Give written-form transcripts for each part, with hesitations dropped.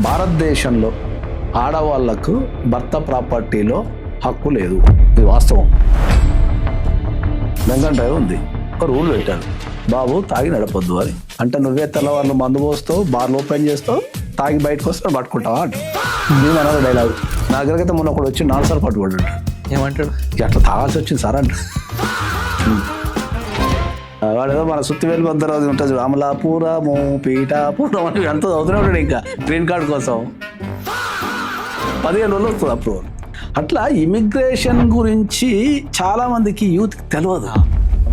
భారతదేశంలో ఆడవాళ్లకు భర్త ప్రాపర్టీలో హక్కు లేదు. ఇది వాస్తవం. వెంకటయ్య ఉంది, ఒక రూల్ పెట్టాడు, బాబు తాగి నడపొద్దు అని. అంటే నువ్వే తెల్లవాళ్ళు మందు పోస్తావు, బార్లు ఓపెన్ చేస్తావు, తాగి బయటకు వస్తావు, పట్టుకుంటావా అంట. నేను అన్నది డైలాగ్. నా దగ్గరకైతే మొన్న ఒకడు వచ్చి 4 సార్లు పట్టుకోడు. ఏమంటాడు? అట్లా తాగాల్సి వచ్చింది సార్ అంట. వాడు ఏదో మన సుత్తి వేలు కొంత రోజు ఉంటుంది, అమలాపురము పీఠాపురం అని ఎంత చదువుతూనే ఉంటాడు. ఇంకా గ్రీన్ కార్డు కోసం 15 రోజులు వస్తుంది అప్రూవల్. అట్లా ఇమిగ్రేషన్ గురించి చాలా మందికి యూత్కి తెలియదు.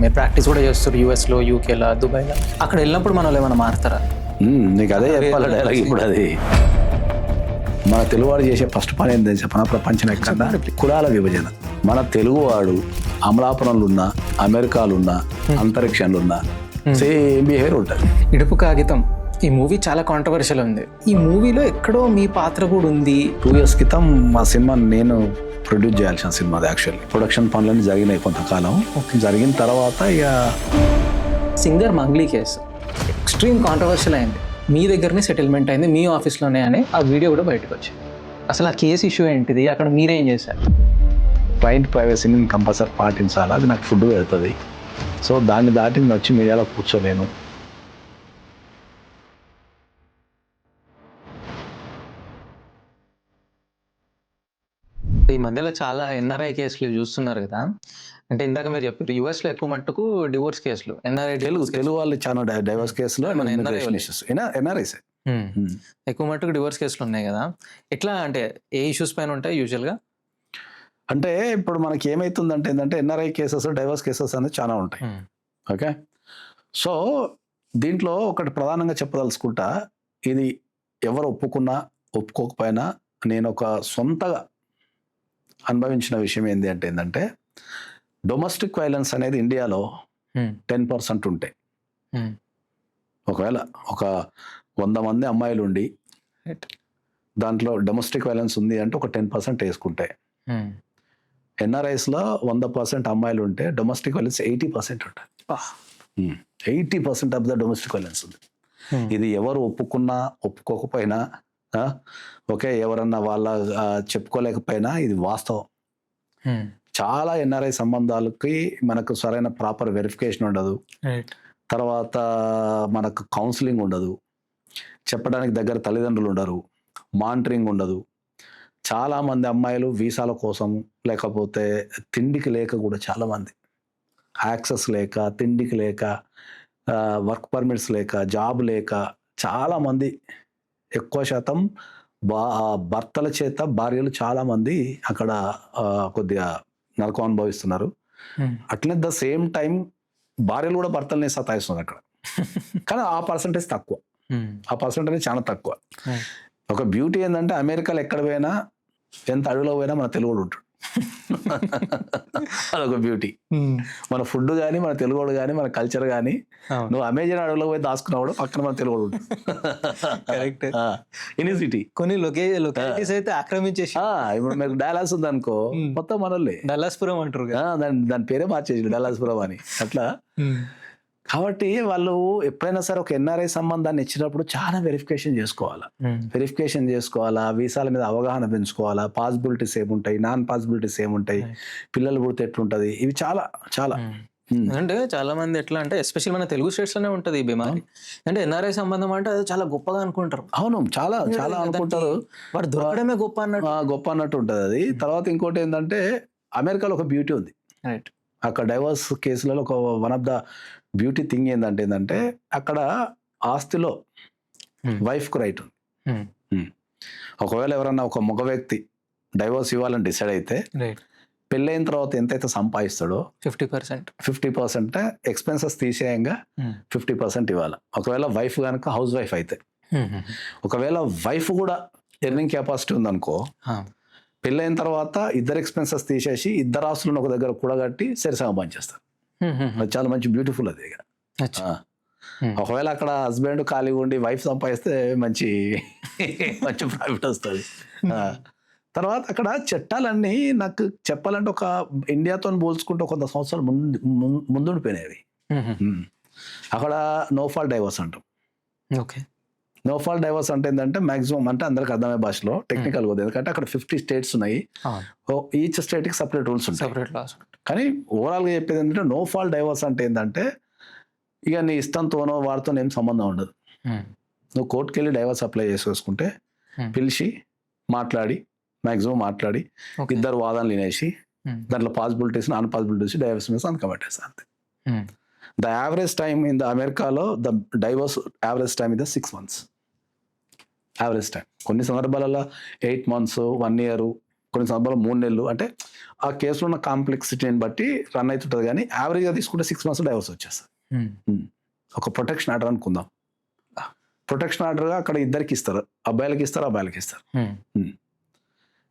మీరు ప్రాక్టీస్ కూడా చేస్తారు యూఎస్లో, యూకేలో, దుబాయ్లో. అక్కడ వెళ్ళినప్పుడు మన వాళ్ళు ఏమైనా మారుతారా? నీకు అదే చెప్పాలి డైలాగ్. ఇప్పుడు అది మన తెలుగువాడు చేసే ఫస్ట్ పని ఏంటని చెప్పిన ప్రపంచం ఎక్కడ కులాల విభజన. మన తెలుగువాడు అమలాపురంలో ఉన్నా, అమెరికాలో ఉన్నా, అంతరిక్షంలో ఉన్నా సేమ్ బిహేవియర్ ఉంటుంది. ఇడుపు కాగితం ఈ మూవీ చాలా కాంట్రవర్షియల్ ఉంది. ఈ మూవీలో ఎక్కడో మీ పాత్ర కూడా ఉంది. 2 years క్రితం మా సినిమా నేను ప్రొడ్యూస్ చేయాల్సిన సినిమా. అది యాక్చువల్లీ ప్రొడక్షన్ పనులన్నీ జరిగినాయి కొంతకాలం. జరిగిన తర్వాత ఇక singer Mangli case extreme controversial అయింది. మీ దగ్గరనే సెటిల్మెంట్ అయింది, మీ ఆఫీస్లోనే అని ఆ వీడియో కూడా బయటకు వచ్చింది. అసలు ఆ కేసు ఇష్యూ ఏంటిది? అక్కడ మీరేం చేశారు? క్లయింట్ ప్రైవసీని కంపల్సరీ పాటించాలి. అది నాకు ఫుడ్ వెళ్తుంది. సో దాన్ని దాటి నేను వచ్చి మీడియాలో కూర్చోలేను. ఈ మధ్యలో చాలా ఎన్ఆర్ఐ కేసులు చూస్తున్నారు కదా. అంటే ఇందాక మీరు చెప్పారు యూఎస్లో ఎక్కువ మట్టుకు డివోర్స్ కేసులు, ఎన్ఆర్ఐ తెలుగు వాళ్ళు చాలా డైవర్స్ కేసులో ఎన్ఆర్ఐస్ ఎక్కువ మట్టుకు డివోర్స్ కేసులు ఉన్నాయి కదా. ఎట్లా అంటే ఏ ఇష్యూస్ పైన ఉంటాయి యూజువల్గా? అంటే ఇప్పుడు మనకి ఏమైతుందంటే ఏంటంటే ఎన్ఆర్ఐ కేసెస్, డైవర్స్ కేసెస్ అనేది చాలా ఉంటాయి. ఓకే, సో దీంట్లో ఒకటి ప్రధానంగా చెప్పదలుచుకుంటా, ఇది ఎవరు ఒప్పుకున్నా ఒప్పుకోకపోయినా నేను ఒక సొంతగా అనుభవించిన విషయం ఏంటంటే డొమెస్టిక్ వైలెన్స్ అనేది ఇండియాలో 10% ఉంటే, ఒకవేళ ఒక 100 మంది అమ్మాయిలు ఉండి దాంట్లో డొమెస్టిక్ వైలెన్స్ ఉంది అంటే ఒక 10% వేసుకుంటే, ఎన్ఆర్ఐస్లో 100% అమ్మాయిలు ఉంటే డొమెస్టిక్ వైలెన్స్ 80% ఉంటుంది. 80% ఆఫ్ ద డొమెస్టిక్ వైలెన్స్ ఉంది. ఇది ఎవరు ఒప్పుకున్నా ఒప్పుకోకపోయినా, ఓకే, ఎవరన్నా వాళ్ళ చెప్పుకోలేకపోయినా ఇది వాస్తవం. చాలా ఎన్ఆర్ఐ సంబంధాలకి మనకు సరైన ప్రాపర్ వెరిఫికేషన్ ఉండదు. తర్వాత మనకు కౌన్సిలింగ్ ఉండదు, చెప్పడానికి దగ్గర తల్లిదండ్రులు ఉండరు, మానిటరింగ్ ఉండదు. చాలామంది అమ్మాయిలు వీసాల కోసం, లేకపోతే తిండికి లేక కూడా చాలామంది యాక్సెస్ లేక, తిండికి లేక, వర్క్ పర్మిట్స్ లేక, జాబ్ లేక చాలామంది, ఎక్కువ శాతం భర్తల చేత భార్యలు చాలామంది అక్కడ కొద్దిగా నరకం అనుభవిస్తున్నారు. అట్లనే ద సేమ్ టైం భార్యలు కూడా భర్తల్ని సతాయిస్తున్నారు అక్కడ. కానీ ఆ పర్సంటేజ్ తక్కువ, ఆ పర్సంటేజ్ చాలా తక్కువ. ఒక బ్యూటీ ఏంటంటే అమెరికాలో ఎక్కడ పోయినా, ఎంత అడవిలో పోయినా మన తెలుగుడు ఉంటాడు. అదొక బ్యూటీ. మన ఫుడ్ కానీ, మన తెలుగుడు కానీ, మన కల్చర్ కానీ, నువ్వు అమెజాన్ అడవిలో పోయి దాచుకున్నావు పక్కన మన తెలుగుడు ఉంటుంది. యూనివర్సిటీ కొన్ని లొకేషన్స్ అయితే ఆక్రమించేసి, ఇప్పుడు మీకు డల్లాస్ ఉంది అనుకో, మొత్తం మనల్ని డల్లాస్పురం అంటారు, దాని పేరే మార్చేసి డల్లాస్పురం అని. అట్లా కాబట్టి వాళ్ళు ఎప్పుడైనా సరే ఒక ఎన్ఆర్ఐ సంబంధాన్ని ఇచ్చినప్పుడు చాలా వెరిఫికేషన్ చేసుకోవాలా, వీసాల మీద అవగాహన పెంచుకోవాలా, పాసిబిలిటీస్ ఏముంటాయి, నాన్ పాసిబిలిటీస్ ఏముంటాయి, పిల్లలు పుడితే ఎట్లుంటది, ఇవి చాలా చాలా. అంటే చాలా మంది ఎట్లా అంటే ఎస్పెషల్ మన తెలుగు స్టేట్స్ లోనే ఉంటది ఈ బీమారి. అంటే ఎన్ఆర్ఐ సంబంధం అంటే అది చాలా గొప్పగా అనుకుంటారు. అవును, చాలా చాలా అనుకుంటారు. వాడు దొరకడమే గొప్ప అన్నట్టు ఉంటది అది. తర్వాత ఇంకోటి ఏంటంటే అమెరికాలో ఒక బ్యూటీ ఉంది. అక్కడ డైవర్స్ కేసులలో ఒక one of the beauty thing ఏంటంటే అక్కడ ఆస్తిలో వైఫ్కు రైట్ ఉంది. ఒకవేళ ఎవరన్నా ఒక మగ వ్యక్తి డైవర్స్ ఇవ్వాలని డిసైడ్ అయితే పెళ్ళైన తర్వాత ఎంతైతే సంపాదిస్తాడో 50% ఎక్స్పెన్సెస్ తీసేయంగా 50% ఇవ్వాలి. ఒకవేళ వైఫ్ కనుక హౌస్ వైఫ్ అయితే, ఒకవేళ వైఫ్ కూడా ఎర్నింగ్ కెపాసిటీ ఉందనుకో, పెళ్ళైన తర్వాత ఇద్దరు ఎక్స్పెన్సెస్ తీసేసి ఇద్దరు ఆస్తులను ఒక దగ్గర కూడగట్టి సరిసగం పనిచేస్తారు. అది చాలా మంచి బ్యూటిఫుల్ అది. ఒకవేళ అక్కడ హస్బెండ్ ఖాళీగా ఉండి వైఫ్ సంపాదిస్తే మంచి ప్రాఫిట్ వస్తుంది. తర్వాత అక్కడ చట్టాలన్నీ నాకు చెప్పాలంటే ఒక ఇండియాతో పోల్చుకుంటే 100 సంవత్సరాలు ముందుండిపోయినాయి. అక్కడ నో ఫాల్ డైవర్స్ అంటాం. ఓకే, నో ఫాల్ట్ డైవర్స్ అంటే ఏంటంటే మాక్సిమం అంటే అందరికి అర్థమయ్యే భాషలో టెక్నికల్ కూడా, ఎందుకంటే అక్కడ 50 స్టేట్స్ ఉన్నాయి, ఈచ్ స్టేట్కి సపరేట్ రూల్స్ ఉంటాయి. Separate laws. కానీ ఓవరాల్గా చెప్పేది ఏంటంటే నో ఫాల్ట్ డైవర్స్ అంటే ఏంటంటే ఇక నీ ఇష్టంతోనో వాడితో ఏం సంబంధం ఉండదు. నువ్వు కోర్టుకి వెళ్ళి డైవర్స్ అప్లై చేసేసుకుంటే పిలిచి మాట్లాడి మ్యాక్సిమం మాట్లాడి ఇద్దరు వాదనలు వినేసి దాంట్లో పాసిబిలిటీస్ నాన్ పాసిబిలిటీస్ డైవర్స్ మీద సంతకం పెట్టేస్తారు అంతే. The average time in the అమెరికాలో ద డైవర్స్ యావరేజ్ టైమ్ ఇది 6 months యావరేజ్ టైం. కొన్ని సందర్భాలలో 8 months 1 year, కొన్ని సందర్భాలు 3 నెలలు, అంటే ఆ కేసులో ఉన్న కాంప్లెక్సిటీని బట్టి రన్ అవుతుంటుంది. కానీ యావరేజ్గా తీసుకుంటే 6 months డైవర్స్ వచ్చేస్తుంది. ఒక ప్రొటెక్షన్ ఆర్డర్ అనుకుందాం. ప్రొటెక్షన్ ఆర్డర్గా అక్కడ ఇద్దరికి ఇస్తారు, అబ్బాయిలకి ఇస్తారు, అబ్బాయిలకి ఇస్తారు.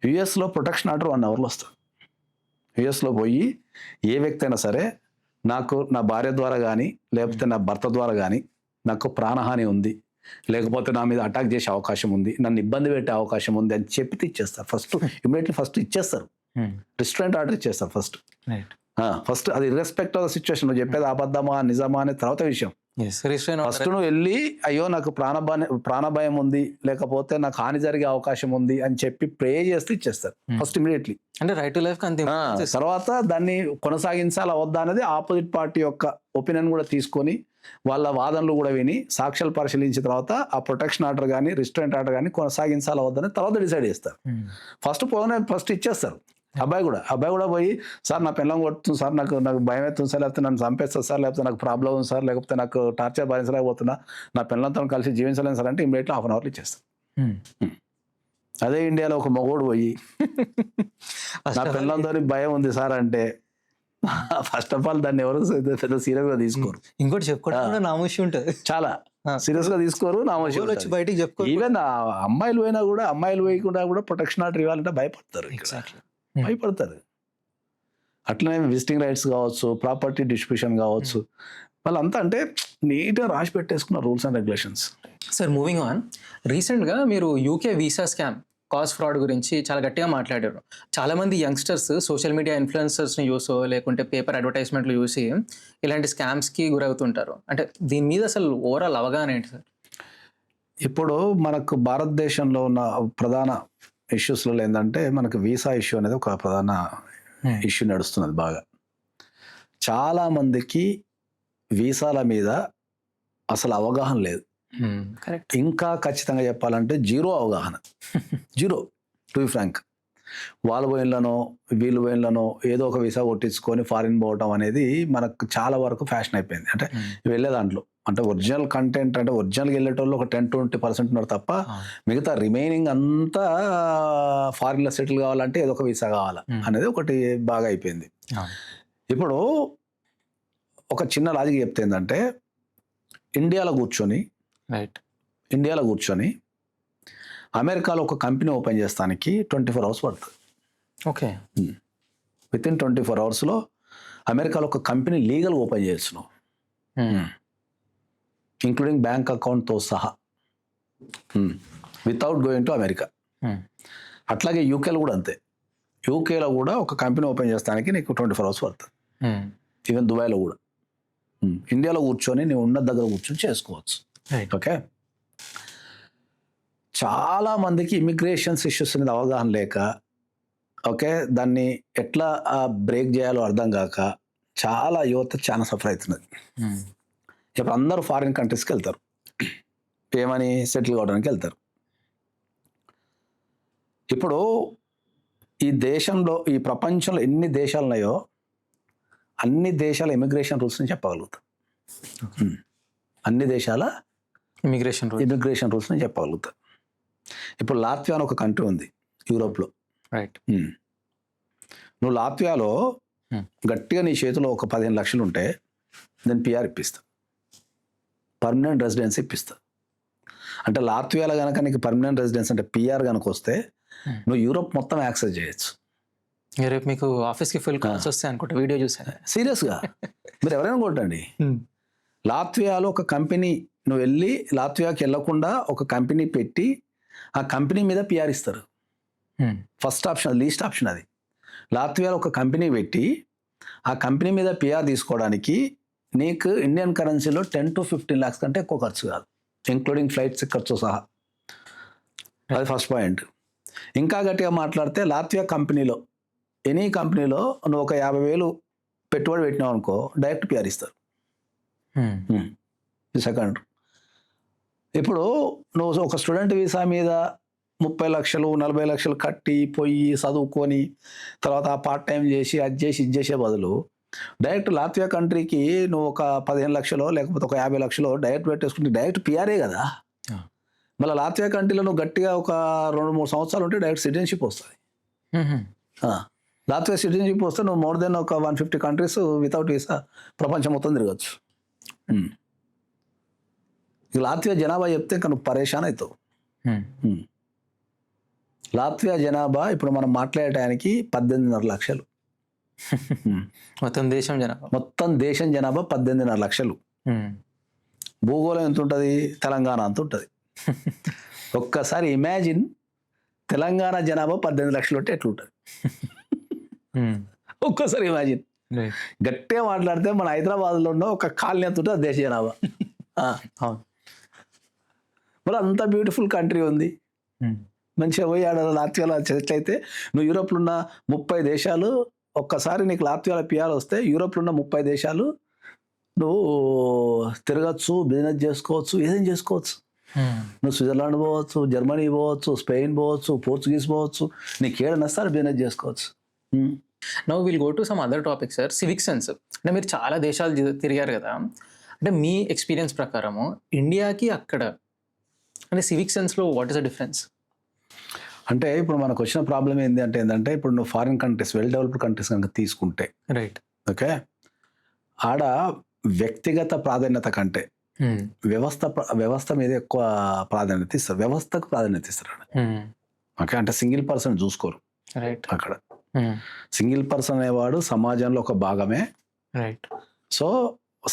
యుఎస్లో ప్రొటెక్షన్ ఆర్డర్ 1 hourలో వస్తుంది. యుఎస్లో పోయి ఏ వ్యక్తి అయినా సరే నాకు నా భార్య ద్వారా కానీ లేకపోతే నా భర్త ద్వారా కానీ నాకు ప్రాణహాని ఉంది, లేకపోతే నా మీద అటాక్ చేసే అవకాశం ఉంది, నన్ను ఇబ్బంది పెట్టే అవకాశం ఉంది అని చెప్పితే ఇచ్చేస్తారు. ఇమీడియట్లీ ఫస్ట్ ఇచ్చేస్తారు, రిస్ట్రైంట్ ఆర్డర్ ఇచ్చేస్తారు ఫస్ట్. అది ఇర్రెస్పెక్ట్ ఆఫ్ ద సిచ్యువేషన్, నువ్వు చెప్పేది అబద్ధమా నిజమా అనే తర్వాత విషయం. ఫస్ట్ నువ్వు వెళ్ళి అయ్యో నాకు ప్రాణభయం ఉంది, లేకపోతే నాకు హాని జరిగే అవకాశం ఉంది అని చెప్పి ప్రే చేస్తే ఇచ్చేస్తారు ఫస్ట్ ఇమీడియట్లీ. అంటే రైట్ టు లైఫ్ తర్వాత దాన్ని కొనసాగించాలా వద్దా అనేది ఆపోజిట్ పార్టీ యొక్క ఒపీనియన్ కూడా తీసుకొని వాళ్ళ వాదనలు కూడా విని సాక్ష్యాలు పరిశీలించిన తర్వాత ఆ ప్రొటెక్షన్ ఆర్డర్ కానీ రిస్ట్రైంట్ ఆర్డర్ కానీ కొనసాగించాలా వద్దని తర్వాత డిసైడ్ చేస్తారు. ఫస్ట్ ఇచ్చేస్తారు. అబ్బాయి కూడా పోయి సార్ నా పిల్లం కొడుతుంది సార్, నాకు భయం అవుతుంది సార్, లేకపోతే నన్ను చంపేస్తుంది సార్, లేకపోతే నాకు ప్రాబ్లం ఉంది సార్, లేకపోతే నాకు టార్చర్ భరించలేకపోతున్నా, నా పిల్లలతో కలిసి జీవించలేను సార్ అంటే ఇమీడియట్లీ 1/2 hour ఇచ్చేస్తారు. అదే ఇండియాలో ఒక మగోడు పోయి నా పిల్లలతో భయం ఉంది సార్ అంటే ఫస్ట్ ఆఫ్ ఆల్ దాన్ని ఎవరు సీరియస్ గా తీసుకోరు. ఇంకోటి చెప్పుకోవడం నామోషి ఉంటుంది, చాలా సీరియస్ గా తీసుకోరు, నామోషి వచ్చి బయటికి చెప్పుకో. ఈవెన్ అమ్మాయిలు పోయినా కూడా ప్రొటెక్షన్ ఆర్డర్ ఇవ్వాలంటే భయపడతారు. అట్లనే విజిటింగ్ రైట్స్ కావచ్చు, ప్రాపర్టీ డిస్ట్రిబ్యూషన్ కావచ్చు, వాళ్ళంతా అంటే నీట్గా రాసి పెట్టేసుకున్న rules and regulations. Sir moving on, రీసెంట్గా మీరు UK visa scam cos fraud గురించి చాలా గట్టిగా మాట్లాడారు. చాలామంది యంగ్స్టర్స్ సోషల్ మీడియా ఇన్ఫ్లుయెన్సర్స్ని చూసో లేకుంటే పేపర్ అడ్వర్టైజ్మెంట్లు చూసి ఇలాంటి స్కామ్స్కి గురవుతుంటారు. అంటే దీని మీద అసలు ఓవరాల్ అవగాహన ఏంటి సార్? ఇప్పుడు మనకు భారతదేశంలో ఉన్న ప్రధాన ఇష్యూస్లలో ఏంటంటే మనకు వీసా ఇష్యూ అనేది ఒక ప్రధాన ఇష్యూ నడుస్తున్నది బాగా. చాలామందికి వీసాల మీద అసలు అవగాహన లేదు. ఇంకా ఖచ్చితంగా చెప్పాలంటే జీరో అవగాహన, జీరో టు బి ఫ్రాంక్. వాళ్ళ పోయిన్లనో వీళ్ళు పోయిన్లనో ఏదో ఒక వీసా కొట్టించుకొని ఫారిన్ పోవటం అనేది మనకు చాలా వరకు ఫ్యాషన్ అయిపోయింది. అంటే వెళ్ళే దాంట్లో అంటే ఒరిజినల్ కంటెంట్ అంటే ఒరిజినల్గా వెళ్ళేటోళ్ళు ఒక 10-20% ఉన్నారు తప్ప మిగతా రిమైనింగ్ అంతా ఫారిన్లో సెటిల్ కావాలంటే ఏదో ఒక వీసా కావాలా అనేది ఒకటి బాగా అయిపోయింది. ఇప్పుడు ఒక చిన్న లాజిక్ చెప్తే ఏంటంటే ఇండియాలో కూర్చొని అమెరికాలో ఒక కంపెనీ ఓపెన్ చేస్తానికి 24 hours పడుతుంది. ఓకే, వితిన్ 24 hours అమెరికాలో ఒక కంపెనీ లీగల్ ఓపెన్ చేయొచ్చు నువ్వు, ఇంక్లూడింగ్ బ్యాంక్ అకౌంట్తో సహా, వితౌట్ గోయింగ్ టు అమెరికా. అట్లాగే యూకేలో కూడా అంతే. యూకేలో కూడా ఒక కంపెనీ ఓపెన్ చేస్తానికి నీకు 24 hours పడుతుంది. ఈవెన్ దుబాయ్లో కూడా. ఇండియాలో కూర్చొని నీవు ఉన్న దగ్గర కూర్చొని చేసుకోవచ్చు. ఓకే, చాలా మందికి ఇమిగ్రేషన్స్ ఇష్యూస్ అనేది అవగాహన లేక, ఓకే, దాన్ని ఎట్లా బ్రేక్ చేయాలో అర్థం కాక చాలా యువత చాలా సఫర్ అవుతున్నది. ఇప్పుడు అందరూ ఫారిన్ కంట్రీస్కి వెళ్తారు, ఏమని సెటిల్ కావడానికి వెళ్తారు. ఇప్పుడు ఈ దేశంలో ఈ ప్రపంచంలో ఎన్ని దేశాలు ఉన్నాయో అన్ని దేశాల ఇమిగ్రేషన్ రూల్స్ని చెప్పగలుగుతాం. అన్ని దేశాల ఇమిగ్రేషన్ రూల్స్ని చెప్పగలుగుతాం. ఇప్పుడు లాత్వియా అని ఒక కంట్రీ ఉంది యూరోప్లో. రైట్, నువ్వు లాత్వియాలో గట్టిగా నీ చేతిలో ఒక 15 లక్షలు ఉంటే నేను పిఆర్ ఇప్పిస్తా, పర్మనెంట్ రెసిడెన్సీ ఇప్పిస్తా. అంటే లాత్వియాలో కనుక నీకు పర్మనెంట్ రెసిడెన్స్ అంటే పిఆర్ కనుక వస్తే నువ్వు యూరోప్ మొత్తం యాక్సెస్ చేయొచ్చు. రేపు మీకు ఆఫీస్కి ఫుల్ కాల్స్ వస్తాయి అనుకుంటా, వీడియో చూసాను. సీరియస్గా మీరు ఎవరైనా కొట్టండి. లాత్వియాలో ఒక కంపెనీ నువ్వు వెళ్ళి లాత్వియాకి వెళ్ళకుండా ఒక కంపెనీ పెట్టి ఆ కంపెనీ మీద పిఆర్ ఇస్తారు. ఫస్ట్ ఆప్షన్, లీస్ట్ ఆప్షన్ అది. లాత్వియాలో ఒక కంపెనీ పెట్టి ఆ కంపెనీ మీద పిఆర్ తీసుకోవడానికి నీకు ఇండియన్ కరెన్సీలో 10 to 15 lakhs కంటే ఎక్కువ ఖర్చు కాదు. ఇంక్లూడింగ్ ఫ్లైట్స్ ఖర్చు సహా. అది ఫస్ట్ పాయింట్. ఇంకా గట్టిగా మాట్లాడితే లాత్వియా కంపెనీలో, ఎనీ కంపెనీలో నువ్వు ఒక 50,000 పెట్టుబడి పెట్టినావు అనుకో, డైరెక్ట్ పిఆర్ ఇస్తారు. ఇది సెకండ్. ఇప్పుడు నువ్వు ఒక స్టూడెంట్ వీసా మీద 30 లక్షలు 40 లక్షలు కట్టి పోయి చదువుకొని తర్వాత పార్ట్ టైం చేసి అది చేసి ఇది చేసే బదులు డైరెక్ట్ లాత్వియా కంట్రీకి నువ్వు ఒక 15 లక్షలో లేకపోతే ఒక 50 లక్షలో డైరెక్ట్ పెట్టేసుకుంటే డైరెక్ట్ పిఆర్ఏ కదా. మళ్ళీ లాత్వియా కంట్రీలో నువ్వు గట్టిగా ఒక 2-3 సంవత్సరాలు ఉంటే డైరెక్ట్ సిటిజన్షిప్ వస్తుంది. లాత్వియా సిటిజన్షిప్ వస్తే నువ్వు మోర్ దెన్ ఒక 150 కంట్రీస్ వితౌట్ వీసా ప్రపంచం మొత్తం తిరగచ్చు. ఇక లాత్వియా జనాభా చెప్తే ఇంకా నువ్వు పరేషాన్ అవుతావు. లాత్వియా జనాభా ఇప్పుడు మనం మాట్లాడటానికి 18.5 లక్షలు. మొత్తం దేశం జనాభా 18.5 లక్షలు. భూగోళం ఎంత ఉంటుంది? తెలంగాణ అంత ఉంటుంది. ఒక్కసారి ఇమాజిన్ తెలంగాణ జనాభా 18 లక్షలు ఉంటే ఎట్లుంటుంది? ఒక్కసారి ఇమాజిన్. గట్టిగా మాట్లాడితే మన హైదరాబాద్లో ఉన్న ఒక కాలనీ ఎంత ఉంటుంది దేశ జనాభా. మరి అంత బ్యూటిఫుల్ కంట్రీ ఉంది. మంచిగా పోయి ఆడ లాత్వియాలో ఎట్లయితే నువ్వు యూరోప్లో ఉన్న 30 దేశాలు ఒక్కసారి నీకు లాత్వియాలో పిఆర్ వస్తే యూరోప్లో ఉన్న 30 దేశాలు నువ్వు తిరగచ్చు, బిజినెస్ చేసుకోవచ్చు, ఏదైనా చేసుకోవచ్చు. నువ్వు స్విట్జర్లాండ్ పోవచ్చు, జర్మనీ పోవచ్చు, స్పెయిన్ పోవచ్చు, పోర్చుగీస్ పోవచ్చు, నీకు ఏడ నస్తారు బిజినెస్ చేసుకోవచ్చు. Now will go to some other topic sir. Civic sense అంటే మీరు చాలా దేశాలు తిరిగారు కదా, అంటే మీ ఎక్స్పీరియన్స్ ప్రకారము ఇండియాకి అక్కడ అంటే సివిక్ సెన్స్లో వాట్ ఇస్ ద డిఫరెన్స్? అంటే ఇప్పుడు మనకు వచ్చిన ప్రాబ్లం ఏంటంటే ఇప్పుడు నువ్వు foreign countries, well developed countries కనుక తీసుకుంటే రైట్, ఓకే, ఆడ వ్యక్తిగత ప్రాధాన్యత కంటే వ్యవస్థ మీద ఎక్కువ ప్రాధాన్యత ఇస్తారు. వ్యవస్థకు ప్రాధాన్యత ఇస్తారు. ఓకే, అంటే సింగిల్ పర్సన్ చూసుకోరు. రైట్, అక్కడ సింగిల్ పర్సన్ అనేవాడు సమాజంలో ఒక భాగమే. రైట్, సో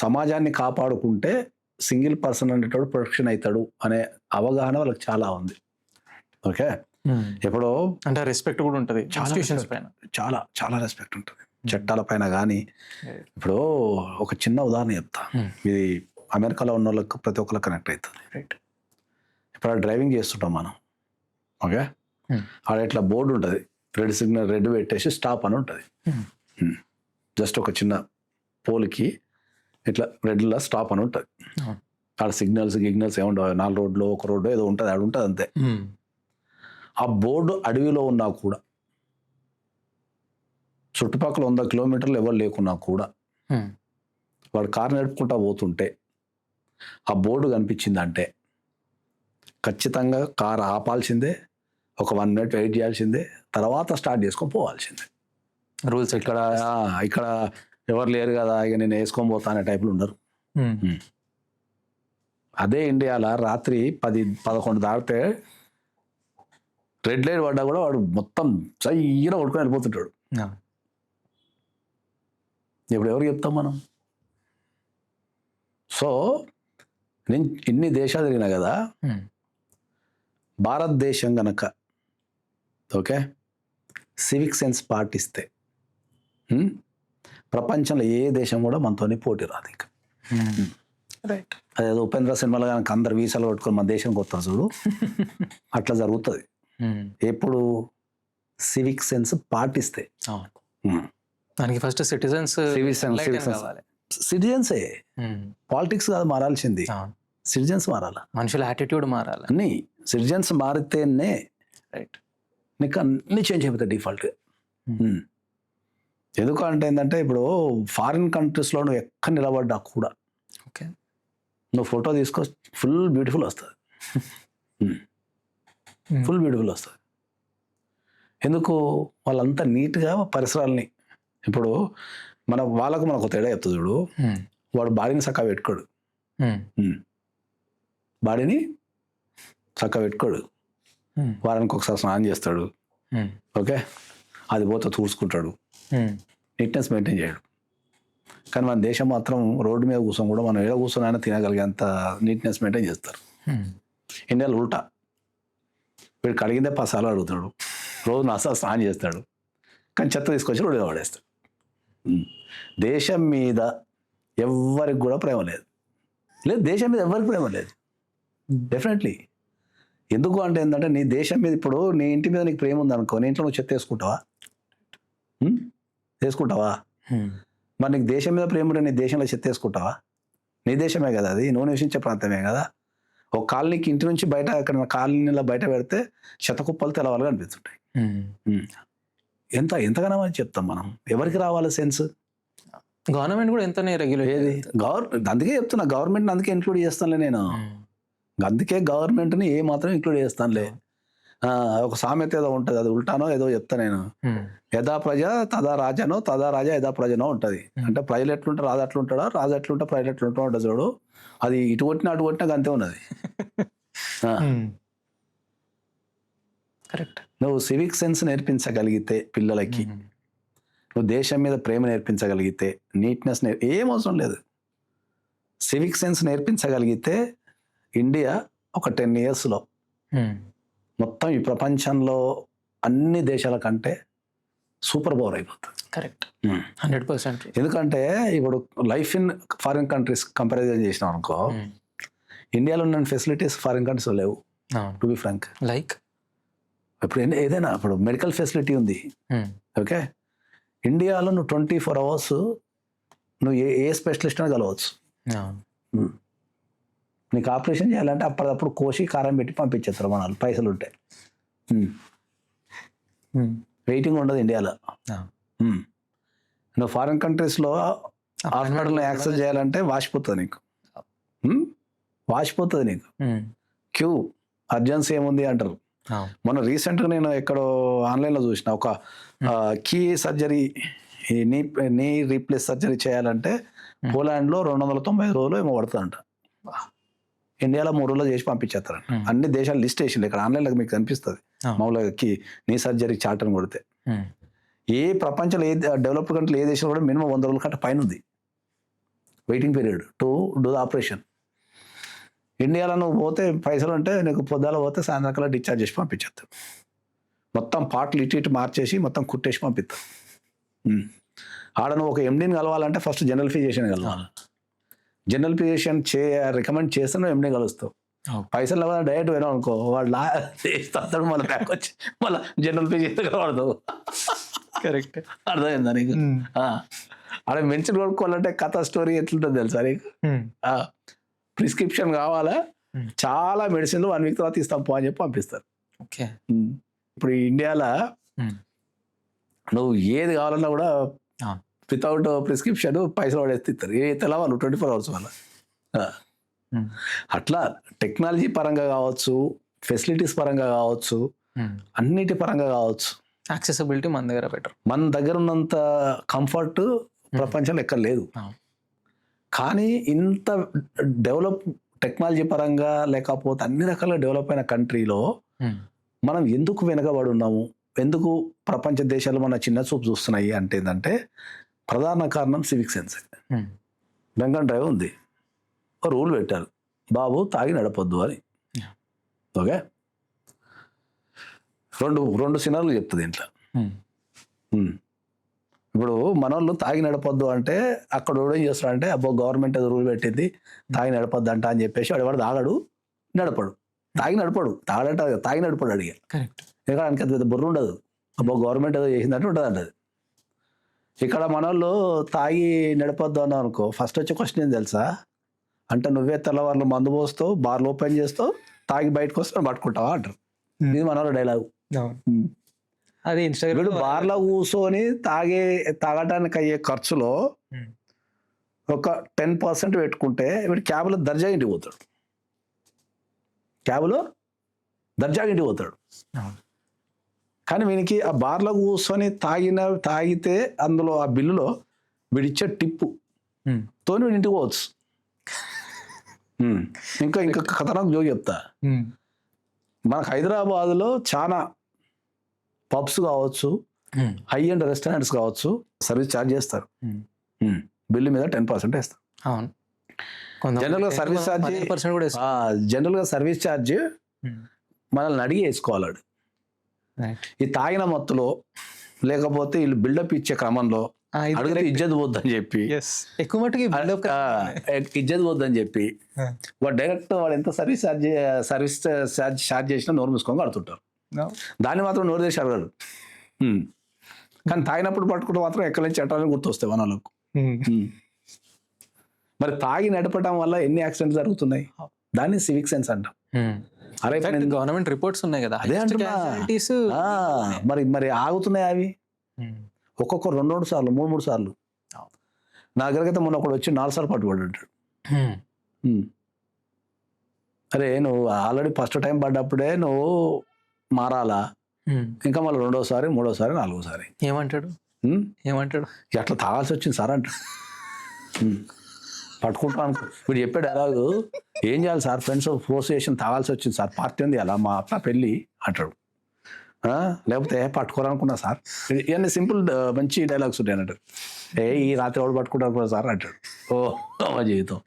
సమాజాన్ని కాపాడుకుంటే సింగిల్ పర్సన్ అనేటోడు ప్రొటెక్షన్ అవుతాడు అనే అవగాహన వాళ్ళకి చాలా ఉంది. ఓకే, ఇప్పుడు అంటే రెస్పెక్ట్ కూడా ఉంటుంది ఇన్స్టిట్యూషన్స్ పైన, చాలా చాలా రెస్పెక్ట్ ఉంటుంది చట్టాల పైన. కానీ ఇప్పుడు ఒక చిన్న ఉదాహరణ చెప్తా, ఇది అమెరికాలో ఉన్న వాళ్ళకి ప్రతి ఒక్కరికి కనెక్ట్ అవుతుంది. రైట్, ఇప్పుడు డ్రైవింగ్ చేస్తుంటాం మనం. ఓకే, ఆడ ఇట్లా బోర్డు ఉంటుంది, రెడ్ సిగ్నల్, రెడ్ పెట్టేసి స్టాప్ అని ఉంటుంది. జస్ట్ ఒక చిన్న పోల్కి ఇట్లా రెడ్లో స్టాప్ అని ఉంటుంది. ఆడ సిగ్నల్స్ ఏముండవు, 4 రోడ్లు 1 రోడ్డు ఏదో ఉంటుంది, ఆడ ఉంటుంది అంతే. ఆ బోర్డు అడవిలో ఉన్నా కూడా, చుట్టుపక్కల 100 కిలోమీటర్లు ఎవరు లేకున్నా కూడా, వాడు కారు నడుపుకుంటా పోతుంటే ఆ బోర్డు కనిపించిందంటే ఖచ్చితంగా కారు ఆపాల్సిందే, ఒక 1 మినిట్ వెయిట్ చేయాల్సిందే, తర్వాత స్టార్ట్ చేసుకొని పోవాల్సిందే. రూల్స్ ఇక్కడ ఎవరు లేరు కదా ఇక నేను వేసుకొని పోతా అనే టైపులు ఉండరు. అదే ఇండియాలో రాత్రి 10-11 దాటితే రెడ్ లైట్ పడ్డా కూడా వాడు మొత్తం చయ్యన కొట్టుకొని వెళ్ళిపోతుంటాడు. ఇప్పుడు ఎవరికి చెప్తాం మనం? సో నేను ఇన్ని దేశాలు తిరిగినా కదా, భారతదేశం గనక ఓకే సివిక్ సెన్స్ పాటిస్తే ప్రపంచంలో ఏ దేశం కూడా మనతోని పోటీ రాదు ఇంకా. రైట్, అదేదో ఉపేంద్ర సినిమాలో కనుక అందరు వీసాలు పట్టుకొని మన దేశానికి వస్తారు చూడు, అట్లా జరుగుతుంది. ఎప్పుడు సివిక్ సెన్స్ పాటిస్తే. దానికి ఫస్ట్ సిటిజన్సే, పాలిటిక్స్ కాదు మారాల్సింది, సిటిజన్స్ మారాలా, మనుషుల యాటిట్యూడ్ మారాలి. అన్ని సిటిజన్స్ మారితేనే రైట్ నీకు అన్ని చేంజ్ అయిపోతాయి డిఫాల్ట్. ఎందుకంటే ఏంటంటే ఇప్పుడు ఫారిన్ కంట్రీస్లో నువ్వు ఎక్కడ నిలబడ్డా కూడా ఓకే నువ్వు ఫోటో తీసుకో, ఫుల్ బ్యూటిఫుల్ వస్తుంది. ఫుల్ బ్యూటిఫుల్ వస్తుంది. ఎందుకు? వాళ్ళంతా నీట్గా పరిసరాలని, ఇప్పుడు మనకు తేడా చెప్తుంది చూడు, వాడు బాడీని చక్కగా పెట్టుకోడు, బాడీని చక్కగా పెట్టుకోడు, వారానికి ఒకసారి స్నానం చేస్తాడు, ఓకే, అది పోతే చూసుకుంటాడు, నీట్నెస్ మెయింటైన్ చేయడు. కానీ మన దేశం మాత్రం రోడ్డు మీద కూర్చొని కూడా మనం ఏడ కూర్చొని అయినా తినగలిగేంత నీట్నెస్ మెయింటైన్ చేస్తారు. ఇండియాలో ఉల్టా, వీడు కడిగిందే 10 సార్లు అడుగుతాడు, రోజు నాసాలు స్నానం చేస్తాడు, కానీ చెత్త తీసుకొచ్చి రోడ్డు పడేస్తాడు. దేశం మీద ఎవ్వరికి కూడా ప్రేమ లేదు, దేశం మీద ఎవరికి ప్రేమ లేదు. డెఫినెట్లీ. ఎందుకు అంటే ఏంటంటే నీ దేశం మీద ఇప్పుడు నీ ఇంటి మీద నీకు ప్రేమ ఉందనుకో, నీ ఇంట్లో నువ్వు చెత్త వేసుకుంటావా? వేసుకుంటావా? మరి నీకు దేశం మీద ప్రేమ ఉంటే నీ దేశంలో చెత్త వేసుకుంటావా? నీ దేశమే కదా అది, నువ్వు నివసించే ప్రాంతమే కదా. ఒక కాలనీకి ఇంటి నుంచి బయట ఎక్కడ కాలనీలో బయట పెడితే శతకుప్పలు తెలవాలుగా అనిపిస్తుంటాయి. ఎంతగానో అని చెప్తాం మనం. ఎవరికి రావాలి సెన్స్? గవర్నమెంట్ కూడా ఎంతనే రెగ్యులేట్ ఏది అందుకే చెప్తున్నా, గవర్నమెంట్ అందుకే ఇంక్లూడ్ చేస్తానులే నేను. అందుకే గవర్నమెంట్ని ఏ మాత్రం ఇంక్లూడ్ చేస్తానులే. ఒక సామెత ఏదో ఉంటుంది, అది ఉల్టానో ఏదో చెప్తా నేను. యథా ప్రజ తదా రాజానో, తదా రాజా యథా ప్రజనో ఉంటుంది. అంటే ప్రజలు ఎట్లుంటే రాజు అట్లుంటాడో, రాజు ఎట్లుంటే ప్రజలు ఎట్లుంటా ఉంటుంది చూడు. అది ఇటు కొట్టినా అటు కొట్టినా అంతే ఉన్నది. కరెక్ట్. నువ్వు సివిక్ సెన్స్ నేర్పించగలిగితే పిల్లలకి, నువ్వు దేశం మీద ప్రేమ నేర్పించగలిగితే, నీట్నెస్ ఏం అవసరం లేదు, సివిక్ సెన్స్ నేర్పించగలిగితే ఇండియా ఒక 10 yearsలో మొత్తం ఈ ప్రపంచంలో అన్ని దేశాల కంటే సూపర్ పవర్ అయిపోతుంది. కరెక్ట్, 100%. ఎందుకంటే ఇప్పుడు life in foreign countries comparison చేసినాం అనుకో, ఇండియాలో ఉన్న ఫెసిలిటీస్ ఫారిన్ కంట్రీస్లో లేవు. టు బి ఫ్రాంక్, లైక్ ఇప్పుడు ఏదైనా ఇప్పుడు మెడికల్ ఫెసిలిటీ ఉంది. ఓకే, ఇండియాలో నువ్వు 24 hours నువ్వు ఏ స్పెషలిస్ట్ అయినా కలవచ్చు. నీకు ఆపరేషన్ చేయాలంటే అప్పటికప్పుడు కోసి కారం పెట్టి పంపించేస్తారు మన పైసలు ఉంటాయి. వెయిటింగ్ ఉండదు ఇండియాలో. నువ్వు ఫారిన్ కంట్రీస్లో హాస్పిటల్లో యాక్సెస్ చేయాలంటే వాసిపోతుంది నీకు, వాసిపోతుంది నీకు. క్యూ అర్జెన్సీ ఏముంది అంటారు. మొన్న రీసెంట్గా నేను ఎక్కడో ఆన్లైన్లో చూసిన, ఒక కీ సర్జరీ, నీ రీప్లేస్ సర్జరీ చేయాలంటే పోలాండ్లో 295 రోజులు ఏమో పడుతుందంట. ఇండియాలో 3 రోజులు చేసి పంపించేస్తారంట. అన్ని దేశాలు లిస్ట్ వేసింది ఇక్కడ ఆన్లైన్లో మీకు కనిపిస్తుంది. మామూలుగా నీ సర్జరీ చార్ట్ అని కొడితే ఏ ప్రపంచంలో ఏ డెవలప్డ్ కంట్రీలో ఏ దేశంలో కూడా మినిమం 100 రోజుల కంటే పైన ఉంది waiting period to do the operation. ఇండియాలో నువ్వు పోతే పైసలు ఉంటే నీకు పొద్దుల పోతే సాయంత్రం కల్లా డిశ్చార్జ్ చేసి పంపించేస్తాడు. మొత్తం పార్ట్లు ఇటు మార్చేసి మొత్తం కుట్టేసి పంపిస్తాడు. ఆడ నువ్వు ఒక ఎండీని కలవాలంటే ఫస్ట్ జనరల్ ఫిజిషియన్ కలవాలి. జనరల్ ఫిజిషియన్ రికమెండ్ చేస్తే నువ్వు ఎండీ కలుస్తావు. పైసలు డైరెక్ట్ పోయినావు అనుకో, వాడు చేస్తాడు, మళ్ళీ బ్యాక్ వచ్చి మళ్ళీ జనరల్ ఫిజిషియన్ కలవడతావు. కరెక్ట్, అర్థమైందా నీకు? ఆడ మెడిసిన్ కొనుక్కోవాలంటే కథ స్టోరీ ఎట్లుంటుంది తెలుసా నీకు? ప్రిస్క్రిప్షన్ కావాలా, చాలా మెడిసిన్లు 1 week తర్వాత ఇస్తాం పో అని చెప్పి పంపిస్తారు. ఓకే, ఇప్పుడు ఇండియాలో నువ్వు ఏది కావాలన్నా కూడా వితౌట్ ప్రిస్క్రిప్షన్ పైసలు పడేస్తారు. ఏ తెలవాలి 24 hours వల్ల. అట్లా టెక్నాలజీ పరంగా కావచ్చు, ఫెసిలిటీస్ పరంగా కావచ్చు, అన్నిటి పరంగా కావచ్చు, యాక్సెసిబిలిటీ మన దగ్గర బెటర్. మన దగ్గర ఉన్నంత కంఫర్ట్ ప్రపంచంలో ఎక్కడ లేదు. కానీ ఇంత డెవలప్ టెక్నాలజీ పరంగా లేకపోతే అన్ని రకాల డెవలప్ అయిన కంట్రీలో మనం ఎందుకు వెనకబడి ఉన్నాము, ఎందుకు ప్రపంచ దేశాలు మన చిన్న చూపు చూస్తున్నాయి అంటే ఏంటంటే ప్రధాన కారణం civic sense. Drunk and drive ఉంది, రూల్ పెట్టారు, బాబు తాగి నడపొద్దు అని. ఓకే, రెండు సినారీలు చెప్తుంది ఇంట్లో. ఇప్పుడు మనోళ్ళు తాగి నడపొద్దు అంటే అక్కడ ఏం చేస్తాడంటే, అబ్బో గవర్నమెంట్ ఏదో రూల్ పెట్టింది తాగి నడపొద్దు అంట అని చెప్పేసి వాడు తాగడు, నడపడు, తాగి నడపడు అడిగా. ఇక్కడ ఆయనకి అంత బుర్ర ఉండదు, అబ్బో గవర్నమెంట్ ఏదో చేసిందంటే ఉంటుంది అంటది. ఇక్కడ మనోళ్ళు తాగి నడపొద్దు అన్నావు అనుకో, ఫస్ట్ వచ్చే క్వశ్చన్ ఏం తెలుసా అంటే, నువ్వే తెల్లవారులు మందు పోస్తావు, బార్లు ఓపెన్ చేస్తావు, తాగి బయటకు వస్తావు, పట్టుకుంటావా అంటారు. ఇది మనోళ్ళ డైలాగు. అది వీడు బార్లో కూర్చొని తాగటానికి అయ్యే ఖర్చులో ఒక 10% పెట్టుకుంటే వీడు క్యాబ్లో దర్జాగా ఇంటికి పోతాడు, కానీ వీనికి ఆ బార్లో కూర్చొని తాగితే అందులో ఆ బిల్లులో వీడిచ్చే టిప్పు తోని వీడి ఇంటికి పోవచ్చు. ఇంకా ఖతర్నాక్ జోక్ చెప్తా. మనకు హైదరాబాద్లో చాలా పబ్స్ కావచ్చు, హై అండ్ రెస్టారెంట్స్ కావచ్చు, సర్వీస్ ఛార్జ్ చేస్తారు. బిల్లు మీద 10% వేస్తారు. జనరల్గా సర్వీస్ ఛార్జ్ మనల్ని అడిగి వేసుకోవాలి. ఈ తాగిన మత్తులో లేకపోతే వీళ్ళు బిల్డప్ ఇచ్చే క్రమంలో అడిగితే ఇజ్జత్ పోద్దని చెప్పి ఎక్కువ మటుకి build-up ఇజ్జత్ పోద్దని చెప్పి వాడు డైరెక్ట్ వాడు ఎంత సర్వీస్ ఛార్జ్ చేసినా నోరు మూసుకొని కడుతుంటారు. దాన్ని మాత్రం నోరు చేసి అడగడు. కానీ తాగినప్పుడు పట్టుకుంటే మాత్రం ఎక్కడి నుంచి చట్టాలను గుర్తొస్తాయి వనాలకు. మరి తాగి నడపడం వల్ల ఎన్ని యాక్సిడెంట్స్ జరుగుతున్నాయి? దాన్ని సివిక్ సెన్స్ అంటాం. అరే గవర్నమెంట్ రిపోర్ట్స్ ఉన్నాయి కదా, అదే అంటున్నా. మరి ఆగుతున్నాయి అవి ఒక్కొక్క 2 సార్లు 3 సార్లు. నా దగ్గరకైతే మొన్న ఒకడు వచ్చి 4 సార్లు పట్టుబడ్డాడు. అరే నువ్వు ఆల్రెడీ ఫస్ట్ టైం పడ్డప్పుడే నువ్వు మారాలా, ఇంకా మళ్ళీ 2వ సారి 3వ సారి 4వ సారి ఏమంటాడు అట్లా తాగాల్సి వచ్చింది సార్ అంట. పట్టుకుంటాను అనుకో వీడు చెప్పే డైలాగు, ఏం చేయాలి సార్, ఫ్రెండ్స్ ఫోర్స్ చేసి తాగాల్సి వచ్చింది సార్, పార్టీ ఉంది అలా మా అత్త పెళ్ళి అంటాడు. లేకపోతే పట్టుకోవాలనుకున్నా సార్. ఇవన్నీ సింపుల్ మంచి డైలాగ్స్ ఉంటాయి అన్నట్టు. ఈ రాత్రి ఎవడు పట్టుకుంటారు సార్ అంటాడు. మా జీవితం.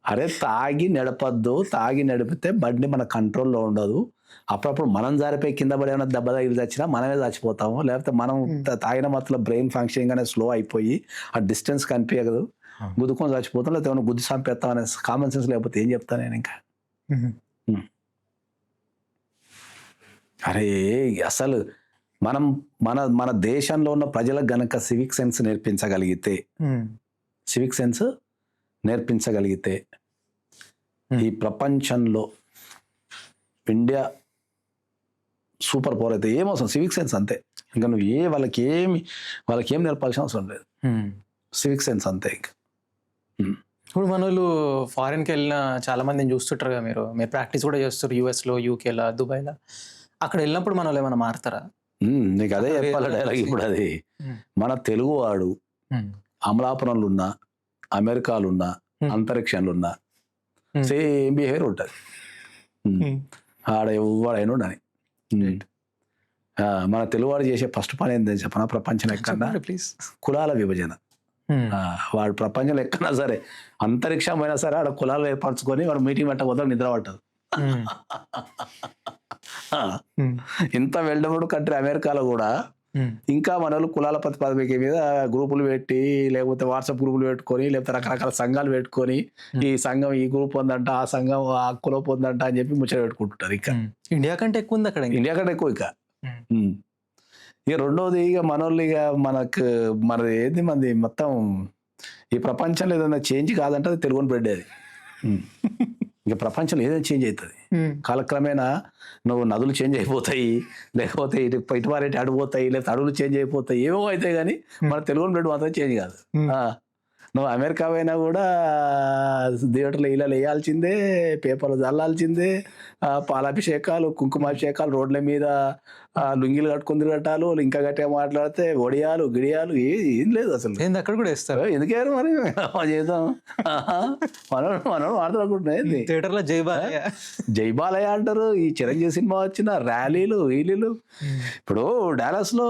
అరే తాగి నడపద్దు, తాగి నడిపితే బండి మన కంట్రోల్లో ఉండదు. అప్పుడప్పుడు మనం జారిపోయి కింద పడి ఏమైనా దెబ్బ తగిలి చచ్చినా మనమే చచ్చిపోతాము. లేకపోతే మనం తాగిన మొత్తంలో బ్రెయిన్ ఫంక్షనింగ్ అనేది స్లో అయిపోయి ఆ డిస్టెన్స్ కనిపించదు, గుద్దుకొని చచ్చిపోతాం. లేకపోతే ఏమైనా గుద్దు చంపేస్తాం అనే కామన్ సెన్స్ లేకపోతే ఏం చెప్తాను నేను ఇంకా. అరే అసలు మనం మన దేశంలో ఉన్న ప్రజలకు గనక సివిక్ సెన్స్ నేర్పించగలిగితే ఈ ప్రపంచంలో ఇండియా సూపర్ పవర్ అయితే. ఏమవసరం సివిక్ సెన్స్ అంతే. ఇంకా నువ్వు వాళ్ళకి ఏం నేర్పాల్సిన అవసరం లేదు. సివిక్ సెన్స్ అంతే. ఇంకా ఇప్పుడు మన వాళ్ళు ఫారిన్కి వెళ్ళిన చాలా మందిని చూస్తుంటారు కదా, మీరు ప్రాక్టీస్ కూడా చేస్తారు యూఎస్లో, యూకేలో, దుబాయ్లో. అక్కడ వెళ్ళినప్పుడు మన వాళ్ళు ఏమైనా మారుతారా? నీకు అదే చెప్పాలి డైలాగ్. ఇప్పుడు అది మన తెలుగువాడు అమలాపురంలో ఉన్నా, అమెరికాలో ఉన్నా, అంతరిక్షంలో ఉన్నా సేమ్ బిహేవియర్ ఉంటుంది. ఆడ ఎవడైనా ఉండని. మన తెలుగువాడు చేసే ఫస్ట్ పని ఏంటని చెప్పనా, ప్రపంచం ఎక్కడన్నా కులాల విభజన. వాడు ప్రపంచంలో ఎక్కడన్నా సరే, అంతరిక్షం అయినా సరే, ఆడ కులాలు ఏర్పరచుకొని వాడు మీటింగ్ పెట్టకపోతే నిద్ర పట్టదు. ఇంత వెల్డెవలప్డ్ కంట్రీ అమెరికాలో కూడా ఇంకా మన వాళ్ళు కులాల ప్రతిపాదిక మీద గ్రూపులు పెట్టి, లేకపోతే వాట్సాప్ గ్రూపులు పెట్టుకొని, లేకపోతే రకరకాల సంఘాలు పెట్టుకొని, ఈ సంఘం ఈ గ్రూప్ ఉందంట, ఆ సంఘం ఆ కులం ఉందంట అని చెప్పి ముచ్చట పెట్టుకుంటుంటారు. ఇంకా ఇండియా కంటే ఎక్కువ ఉంది అక్కడ. ఇండియా కంటే ఎక్కువ. ఇక రెండోది, ఇక మన వాళ్ళు ఇక మనది ఏంది, మంది మొత్తం ఈ ప్రపంచంలో ఏదైనా చేంజ్ కాదంటే అది తెలుగుని బ్రెడ్. అది ఇక ప్రపంచంలో ఏదైనా చేంజ్ అవుతుంది కాలక్రమేణా. నువ్వు నదులు చేంజ్ అయిపోతాయి, లేకపోతే ఇటు వారేటి అడిపోతాయి, లేకపోతే అడవులు చేంజ్ అయిపోతాయి, ఏమో అవుతాయి. కానీ మన తెలుగు బ్లడ్ మాత్రం చేంజ్ కాదు. నువ్వు అమెరికా పోయినా కూడా థియేటర్లో ఇలా వేయాల్సిందే, పేపర్లు చల్లాల్సిందే, పాలాభిషేకాలు, కుంకుమాభిషేకాలు, రోడ్ల మీద లుంగిలు కట్టుకుని తిరగటాలు, ఇంకా గట్టిగా మాట్లాడితే ఒడియాలు గిడియాలు ఏం లేదు అసలు. అక్కడ కూడా వేస్తారు. ఎందుకేరు మరి చేద్దాం. మనోడు మాట్లాడుకుంటున్నాయి థియేటర్లో జై బాలయ్య అంటారు. ఈ చిరంజీవి సినిమా వచ్చిన ర్యాలీలు వీలీలు. ఇప్పుడు డాలస్ లో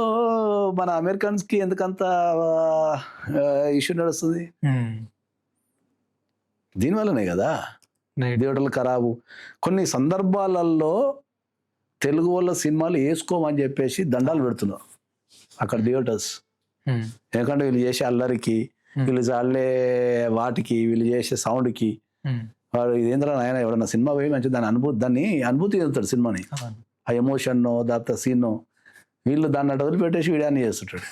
మన అమెరికన్స్ కి ఎందుకంత ఇష్యూ నడుస్తుంది? దీనివల్లనే కదా థియేటర్లు ఖరాబు. కొన్ని సందర్భాలలో తెలుగు వాళ్ళ సినిమాలు వేసుకోమని చెప్పేసి దండాలు పెడుతున్నారు అక్కడ థియేటర్స్. ఎందుకంటే వీళ్ళు చేసే అల్లరికి, వీళ్ళు చాలే వాటికి, వీళ్ళు చేసే సౌండ్కి వాడు ఇదేంద్ర నాయన ఎవడన్నా సినిమా పోయి మంచి దాన్ని అనుభూతి చెందుతాడు సినిమాని, ఆ ఎమోషన్నో దాంతో సీన్నో. వీళ్ళు దాన్ని అటు వదిలిపెట్టేసి వీడియాన్ని చేస్తుంటాడు.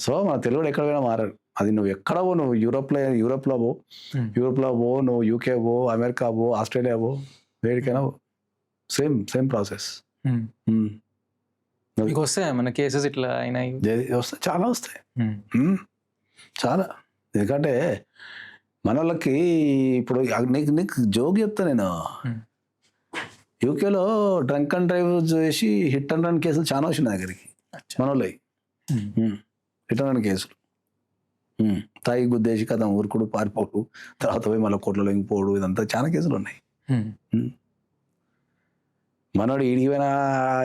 సో మన తెలుగుడు ఎక్కడ పోయినా మారాడు. అది నువ్వు ఎక్కడ పో, నువ్వు యూరోప్లో పో, నువ్వు యూకే పో, అమెరికా పో, ఆస్ట్రేలియా పో, వేడికైనా సేమ్ ప్రాసెస్. వస్తాయి మన కేసెస్ ఇట్లా అయినాయి, వస్తాయి, చాలా వస్తాయి, చాలా. ఎందుకంటే మన వాళ్ళకి ఇప్పుడు నీకు జోక్ చెప్తా నేను, యూకేలో డ్రంక్ అండ్ డ్రైవ్ చేసి హిట్ అండ్ రన్ కేసులు చాలా వచ్చినాయి దగ్గరికి మన వాళ్ళకి. హిట్ అండ్ రన్ కేసులు తాగి గుద్దేసి కదా ఊరుకుడు, పారిపోడు, తర్వాత పోయి మళ్ళీ కోట్లలో ఇంకిపోడు, ఇదంతా చాలా కేసులు ఉన్నాయి. మనోడు ఈడిపోయినా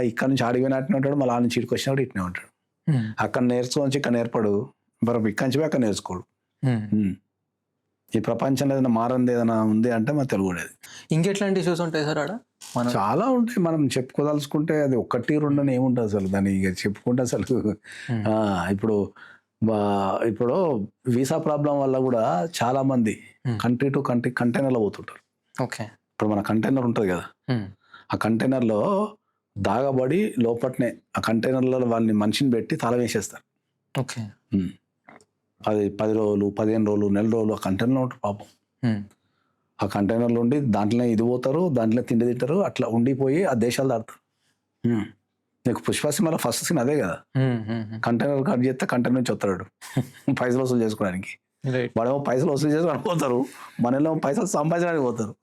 ఇక్కడ నుంచి ఆడిపోయినా అట్నే ఉంటాడు, మళ్ళీ ఆ నుంచి ఇడికి వచ్చినప్పుడు ఇట్నే ఉంటాడు. అక్కడ నేర్చుకోవచ్చు, ఇక్కడ నేర్పడు, మరి ఇక్కడి నుంచి అక్కడ నేర్చుకోడు. ఈ ప్రపంచంలో ఏదైనా మారంది ఏదైనా ఉంది అంటే మన తెలుగుడేది. ఇంకెట్లాంటి ఇష్యూస్ ఉంటాయి సార్ ఆడ? మనం చాలా ఉంటాయి, మనం చెప్పుకోదలుచుకుంటే అది ఒకటి రెండని ఏముంటుంది అసలు, దాన్ని ఇక చెప్పుకుంటే అసలు ఆ, ఇప్పుడు ఇప్పుడు వీసా ప్రాబ్లం వల్ల కూడా చాలా మంది కంట్రీ టు కంట్రీ కంటైనర్లో పోతుంటారు. ఓకే. ఇప్పుడు మన కంటైనర్ ఉంటుంది కదా, ఆ కంటైనర్లో దాగబడి లోపట్నే ఆ కంటైనర్లో వాళ్ళని మనిషిని పెట్టి తాళం వేసేస్తారు. ఓకే. అది 10 రోజులు 15 రోజులు నెల రోజులు ఆ కంటైనర్లో ఉంటారు పాపం. ఆ కంటైనర్లో ఉండి దాంట్లోనే ఇది పోతారు, దాంట్లో తిండి తింటారు, అట్లా ఉండిపోయి ఆ దేశాలు దాడతారు. నీకు పుష్ప సినిమాలో ఫస్ట్ సీన్ అదే కదా, కంటైనర్ కట్ చేస్తే కంటైనర్ నుంచి వస్తాడు పైసలు వసూలు చేసుకోవడానికి. వాడేమో పైసలు వసూలు చేసుకోవడానికి పోతారు, మనలో పైసలు సంపాదించడానికి పోతారు.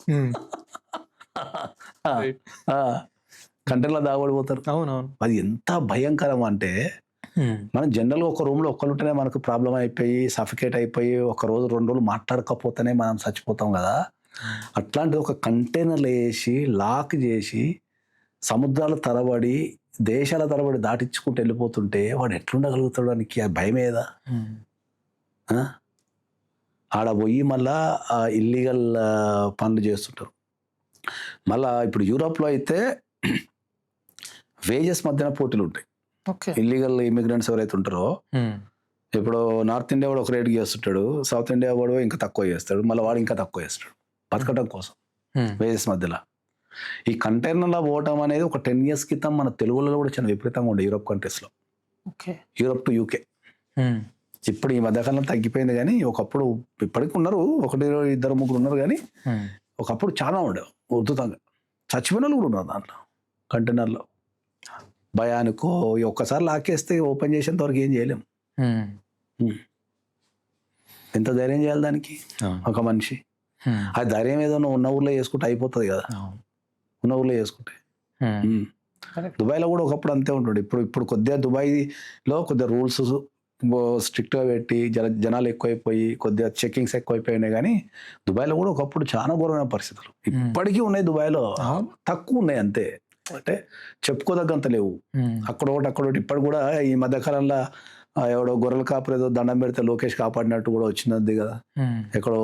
కంటైనర్లో దాగబడిపోతారు. అవునవును. అది ఎంత భయంకరం అంటే, మనం జనరల్గా ఒక రూమ్లో ఒక్కరుంటేనే మనకు ప్రాబ్లం అయిపోయి సఫికేట్ అయిపోయి 1 రోజు 2 రోజులు మాట్లాడకపోతేనే మనం చచ్చిపోతాం కదా. అట్లాంటి ఒక కంటైనర్లు వేసి లాక్ చేసి సముద్రాల తరబడి దేశాల తరబడి దాటించుకుంటూ వెళ్ళిపోతుంటే వాడు ఎట్లుండగలుగుతాడు? దానికి భయం ఏదా? ఆడ పోయి మళ్ళా ఇల్లీగల్ పనులు చేస్తుంటారు. మళ్ళా ఇప్పుడు యూరోప్లో అయితే వేజెస్ మధ్యన పోటీలు ఉంటాయి. ఇల్లీగల్ ఇమిగ్రెంట్స్ ఎవరైతే ఉంటారో, ఇప్పుడు నార్త్ ఇండియా వాడు ఒక రేటుకి చేస్తుంటాడు, సౌత్ ఇండియా వాడు ఇంకా తక్కువ చేస్తాడు, మళ్ళీ వాడు ఇంకా తక్కువ చేస్తాడు బతకడం కోసం వేజెస్ మధ్యలో. ఈ కంటైనర్లో పోవటం అనేది ఒక 10 years క్రితం మన తెలుగులో కూడా చాలా విపరీతంగా ఉండే యూరోప్ కంట్రీస్లో. Europe to UK. ఇప్పుడు ఈ మధ్యకాలం తగ్గిపోయింది, కానీ ఒకప్పుడు ఇప్పటికి ఉన్నారు, 1, 2, 2, 3 ఉన్నారు, కానీ ఒకప్పుడు చాలా ఉండేవి ఉద్ధృతంగా. చచ్చిపోయిన వాళ్ళు కూడా ఉన్నారు దాంట్లో కంటైనర్లో. భయానికో ఒక్కసారి లాకేస్తే ఓపెన్ చేసేంత వరకు ఏం చేయలేము. ఎంత ధైర్యం చేయాలి దానికి ఒక మనిషి? ఆ ధైర్యం ఏదో ఉన్న ఊర్లో చేసుకుంటే అయిపోతుంది కదా, ఉన్న ఊర్లో చేసుకుంటే. దుబాయ్లో కూడా ఒకప్పుడు అంతే ఉంటుంది. ఇప్పుడు కొద్దిగా దుబాయ్లో కొద్దిగా రూల్స్ స్ట్రిక్ట్గా పెట్టి జనాలు ఎక్కువైపోయి కొద్దిగా చెకింగ్స్ ఎక్కువైపోయినాయి, కానీ దుబాయ్లో కూడా ఒకప్పుడు చాలా ఘోరమైన పరిస్థితులు ఇప్పటికీ ఉన్నాయి. దుబాయ్లో తక్కువ ఉన్నాయి అంతే, అంటే చెప్పుకోదగ్గంత లేవు. అక్కడొకటి ఇప్పటి కూడా ఈ మధ్యకాలంలో ఎవడో గొర్రెల కాపురు ఏదో దండం పెడితే లోకేష్ కాపాడినట్టు కూడా వచ్చినది కదా, ఎక్కడో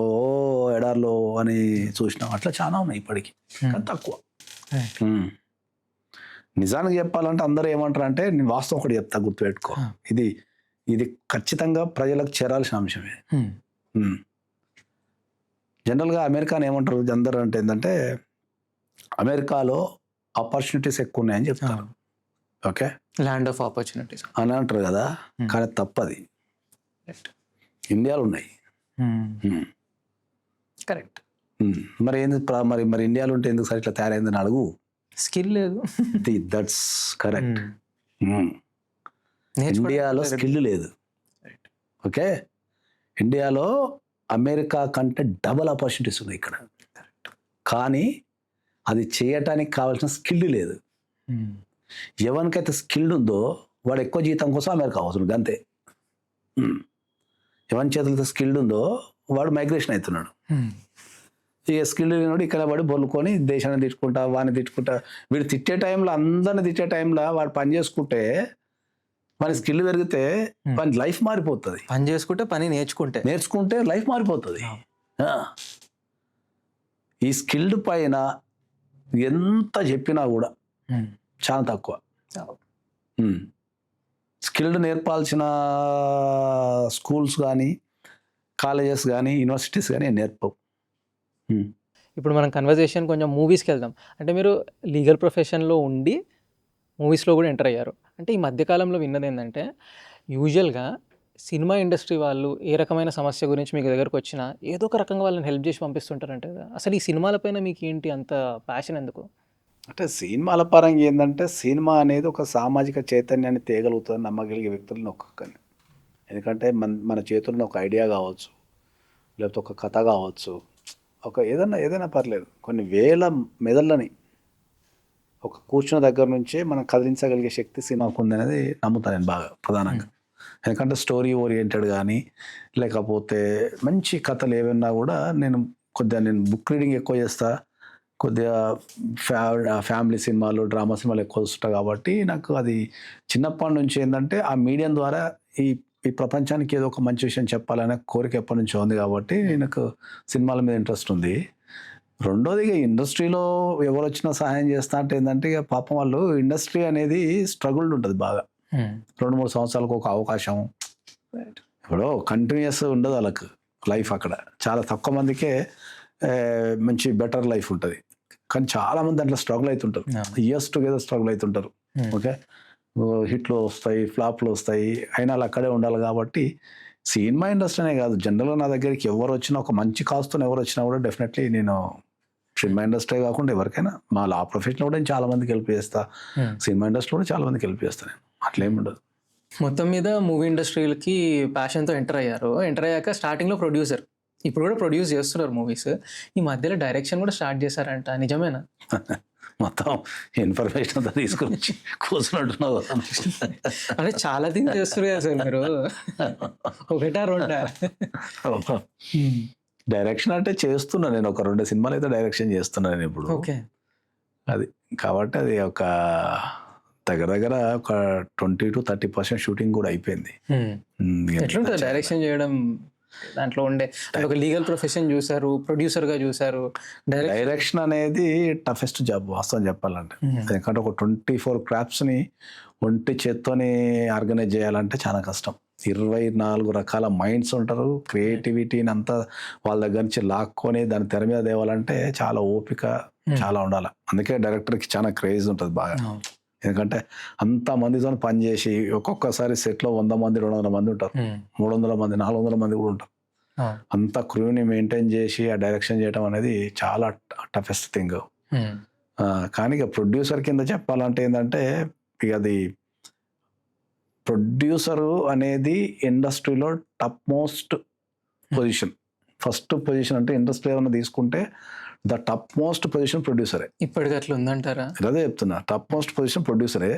ఎడార్లో అని చూసినాం. అట్లా చాలా ఉన్నాయి ఇప్పటికీ, కానీ తక్కువ. నిజానికి చెప్పాలంటే అందరూ ఏమంటారు అంటే, నేను వాస్తవం ఒకటి చెప్తా, గుర్తుపెట్టుకో, ఇది ఖచ్చితంగా ప్రజలకు చేరాల్సిన అంశమే. జనరల్గా అమెరికాని ఏమంటారు అందరూ అంటే ఏంటంటే, అమెరికాలో ఆపర్చునిటీస్ ఎక్కువ ఉన్నాయని చెప్తారు. ఓకే, ల్యాండ్ ఆఫ్ ఆపర్చునిటీస్ అని అంటారు కదా, కానీ తప్పది. ఇండియాలో ఉన్నాయి. కరెక్ట్. మరి ఏంది మరి ఇండియాలో ఉంటే ఎందుకు సరే ఇట్లా తయారైందని అడుగు. స్కిల్ లేదు. That's correct. ఇండియాలో స్కిల్ లేదు. ఓకే, ఇండియాలో అమెరికా కంటే డబల్ ఆపర్చునిటీస్ ఉన్నాయి ఇక్కడ, కానీ అది చేయటానికి కావాల్సిన స్కిల్ లేదు. ఎవరికైతే స్కిల్ ఉందో వాడు ఎక్కువ జీతం కోసం అమెరికా అవసరం, అంతే. ఎవరి చేతులతో స్కిల్డ్ ఉందో వాడు మైగ్రేషన్ అవుతున్నాడు. ఇక స్కిల్ లేనివాడు ఇక్కడ పడి బొల్లుకొని దేశాన్ని తిట్టుకుంటా వాడిని తిట్టుకుంటా, వీడు తిట్టే టైంలో అందరిని తిట్టే టైంలో వాడు పని చేసుకుంటే మన స్కిల్ పెరిగితే పని లైఫ్ మారిపోతుంది. పని చేసుకుంటే పని నేర్చుకుంటే లైఫ్ మారిపోతుంది. ఈ స్కిల్డ్ పైన ఎంత చెప్పినా కూడా చాలా తక్కువ. స్కిల్డ్ నేర్పాల్సిన స్కూల్స్ కానీ కాలేజెస్ కానీ యూనివర్సిటీస్ కానీ నేర్పవు. ఇప్పుడు మనం కన్వర్జేషన్ కొంచెం మూవీస్కి వెళ్దాం. అంటే మీరు లీగల్ ప్రొఫెషన్లో ఉండి మూవీస్లో కూడా ఎంటర్ అయ్యారు. అంటే ఈ మధ్యకాలంలో విన్నది ఏంటంటే, యూజువల్గా సినిమా ఇండస్ట్రీ వాళ్ళు ఏ రకమైన సమస్య గురించి మీకు దగ్గరకు వచ్చినా ఏదో ఒక రకంగా వాళ్ళని హెల్ప్ చేసి పంపిస్తుంటారంటే, అసలు ఈ సినిమాలపైన మీకు ఏంటి అంత ప్యాషన్ ఎందుకు? అంటే సినిమాల పరంగా ఏంటంటే, సినిమా అనేది ఒక సామాజిక చైతన్యాన్ని తేగలుగుతుంది నమ్మగలిగే వ్యక్తులను ఒక్కొక్కరిని. ఎందుకంటే మన చేతుల్లో ఒక ఐడియా కావచ్చు, లేకపోతే ఒక కథ కావచ్చు, ఒక ఏదైనా పర్లేదు, కొన్ని వేల మెదళ్ళని ఒక కూర్చున్న దగ్గర నుంచే మనం కదిలించగలిగే శక్తి సినిమాకు ఉంది అనేది నమ్ముతాను నేను బాగా ప్రధానంగా. ఎందుకంటే స్టోరీ ఓరియంటెడ్ కానీ లేకపోతే మంచి కథలు ఏవైనా కూడా నేను బుక్ రీడింగ్ ఎక్కువ చేస్తా, కొద్దిగా ఫ్యామిలీ సినిమాలు డ్రామా సినిమాలు ఎక్కువ చూస్తా, కాబట్టి నాకు అది చిన్నప్పటి నుంచి ఏంటంటే ఆ మీడియం ద్వారా ఈ ఈ ప్రపంచానికి ఏదో ఒక మంచి విషయం చెప్పాలనే కోరిక ఎప్పటి నుంచో ఉంది కాబట్టి నాకు సినిమాల మీద ఇంట్రెస్ట్ ఉంది. రెండోది ఇక ఇండస్ట్రీలో ఎవరు వచ్చినా సహాయం చేస్తా అంటే ఏంటంటే ఇక పాపం వాళ్ళు ఇండస్ట్రీ అనేది స్ట్రగుల్డ్ ఉంటుంది బాగా. 2-3 సంవత్సరాలకు ఒక అవకాశం, ఇప్పుడు కంటిన్యూస్ ఉండదు వాళ్ళకు లైఫ్. అక్కడ చాలా తక్కువ మందికే మంచి బెటర్ లైఫ్ ఉంటుంది, కానీ చాలా మంది దాంట్లో స్ట్రగుల్ అవుతుంటారు, ఇయర్స్ టుగెదర్ స్ట్రగుల్ అవుతుంటారు. ఓకే, హిట్లు వస్తాయి, ఫ్లాప్లు వస్తాయి, అయినా వాళ్ళు అక్కడే ఉండాలి. కాబట్టి సినిమా ఇండస్ట్రీనే కాదు, జనరల్గా నా దగ్గరికి ఎవరు వచ్చినా, ఒక మంచి కాస్తో ఎవరు వచ్చినా కూడా డెఫినెట్లీ నేను సినిమా ఇండస్ట్రీ కాకుండా ఎవరికైనా, మా లా ప్రొఫెషన్లో కూడా నేను చాలా మందికి హెల్ప్ చేస్తా, సినిమా ఇండస్ట్రీలో కూడా చాలా మందికి హెల్ప్ చేస్తాను నేను, అట్లేం ఉండదు. మొత్తం మీద మూవీ ఇండస్ట్రీలకి ప్యాషన్తో ఎంటర్ అయ్యారు. ఎంటర్ అయ్యాక స్టార్టింగ్లో ప్రొడ్యూసర్, ఇప్పుడు కూడా ప్రొడ్యూస్ చేస్తున్నారు మూవీస్. ఈ మధ్యలో డైరెక్షన్ కూడా స్టార్ట్ చేశారంట, నిజమేనా? మొత్తం ఇన్ఫర్మేషన్ అంతా తీసుకుని కూర్చున్నట్టున్నావు. అంటే చాలా థింగ్ చేస్తారు కదా సార్ మీరు, ఒకటా రెండా? డైరెక్షన్ అంటే చేస్తున్నా నేను, ఒక 2 సినిమాలు అయితే డైరెక్షన్ చేస్తున్నా నేను ఇప్పుడు. ఓకే, అది కాబట్టి అది ఒక దగ్గర ఒక 20-30% షూటింగ్ కూడా అయిపోయింది. ఎట్లుంటుంది డైరెక్షన్ చేయడం? దాంట్లో ఉండే అంటే ఒక లీగల్ ప్రొఫెషన్ చూసారు, ప్రొడ్యూసర్గా చూసారు, డైరెక్షన్ అనేది టఫెస్ట్ జాబ్ వాస్తవం చెప్పాలంటే. ఎందుకంటే ఒక 24 క్రాఫ్ట్స్ని ఒంటి చేత్తోని ఆర్గనైజ్ చేయాలంటే చాలా కష్టం. 24 రకాల మైండ్స్ ఉంటారు, క్రియేటివిటీని అంతా వాళ్ళ దగ్గర నుంచి లాక్కొని దాన్ని తెర మీద తేవాలంటే చాలా ఓపిక, చాలా ఉండాలి. అందుకే డైరెక్టర్కి చాలా క్రేజ్ ఉంటుంది బాగా. ఎందుకంటే అంత మందితో పనిచేసి ఒక్కొక్కసారి సెట్లో 100 మంది 200 మంది ఉంటారు, 300 మంది 400 మంది కూడా ఉంటారు. అంత క్రూని మెయింటైన్ చేసి ఆ డైరెక్షన్ చేయడం అనేది చాలా టఫెస్ట్ థింగ్. కానీ ఇక ప్రొడ్యూసర్ కింద చెప్పాలంటే ఏంటంటే, ఇక అది ప్రొడ్యూసరు అనేది ఇండస్ట్రీలో top most position. First position అంటే ఇండస్ట్రీ ఏమైనా తీసుకుంటే ద టాప్ మోస్ట్ పొజిషన్ ప్రొడ్యూసరే. ఇప్పటికి అట్లా ఉందంటారా? అదే చెప్తున్నా, టాప్ మోస్ట్ పొజిషన్ ప్రొడ్యూసరే,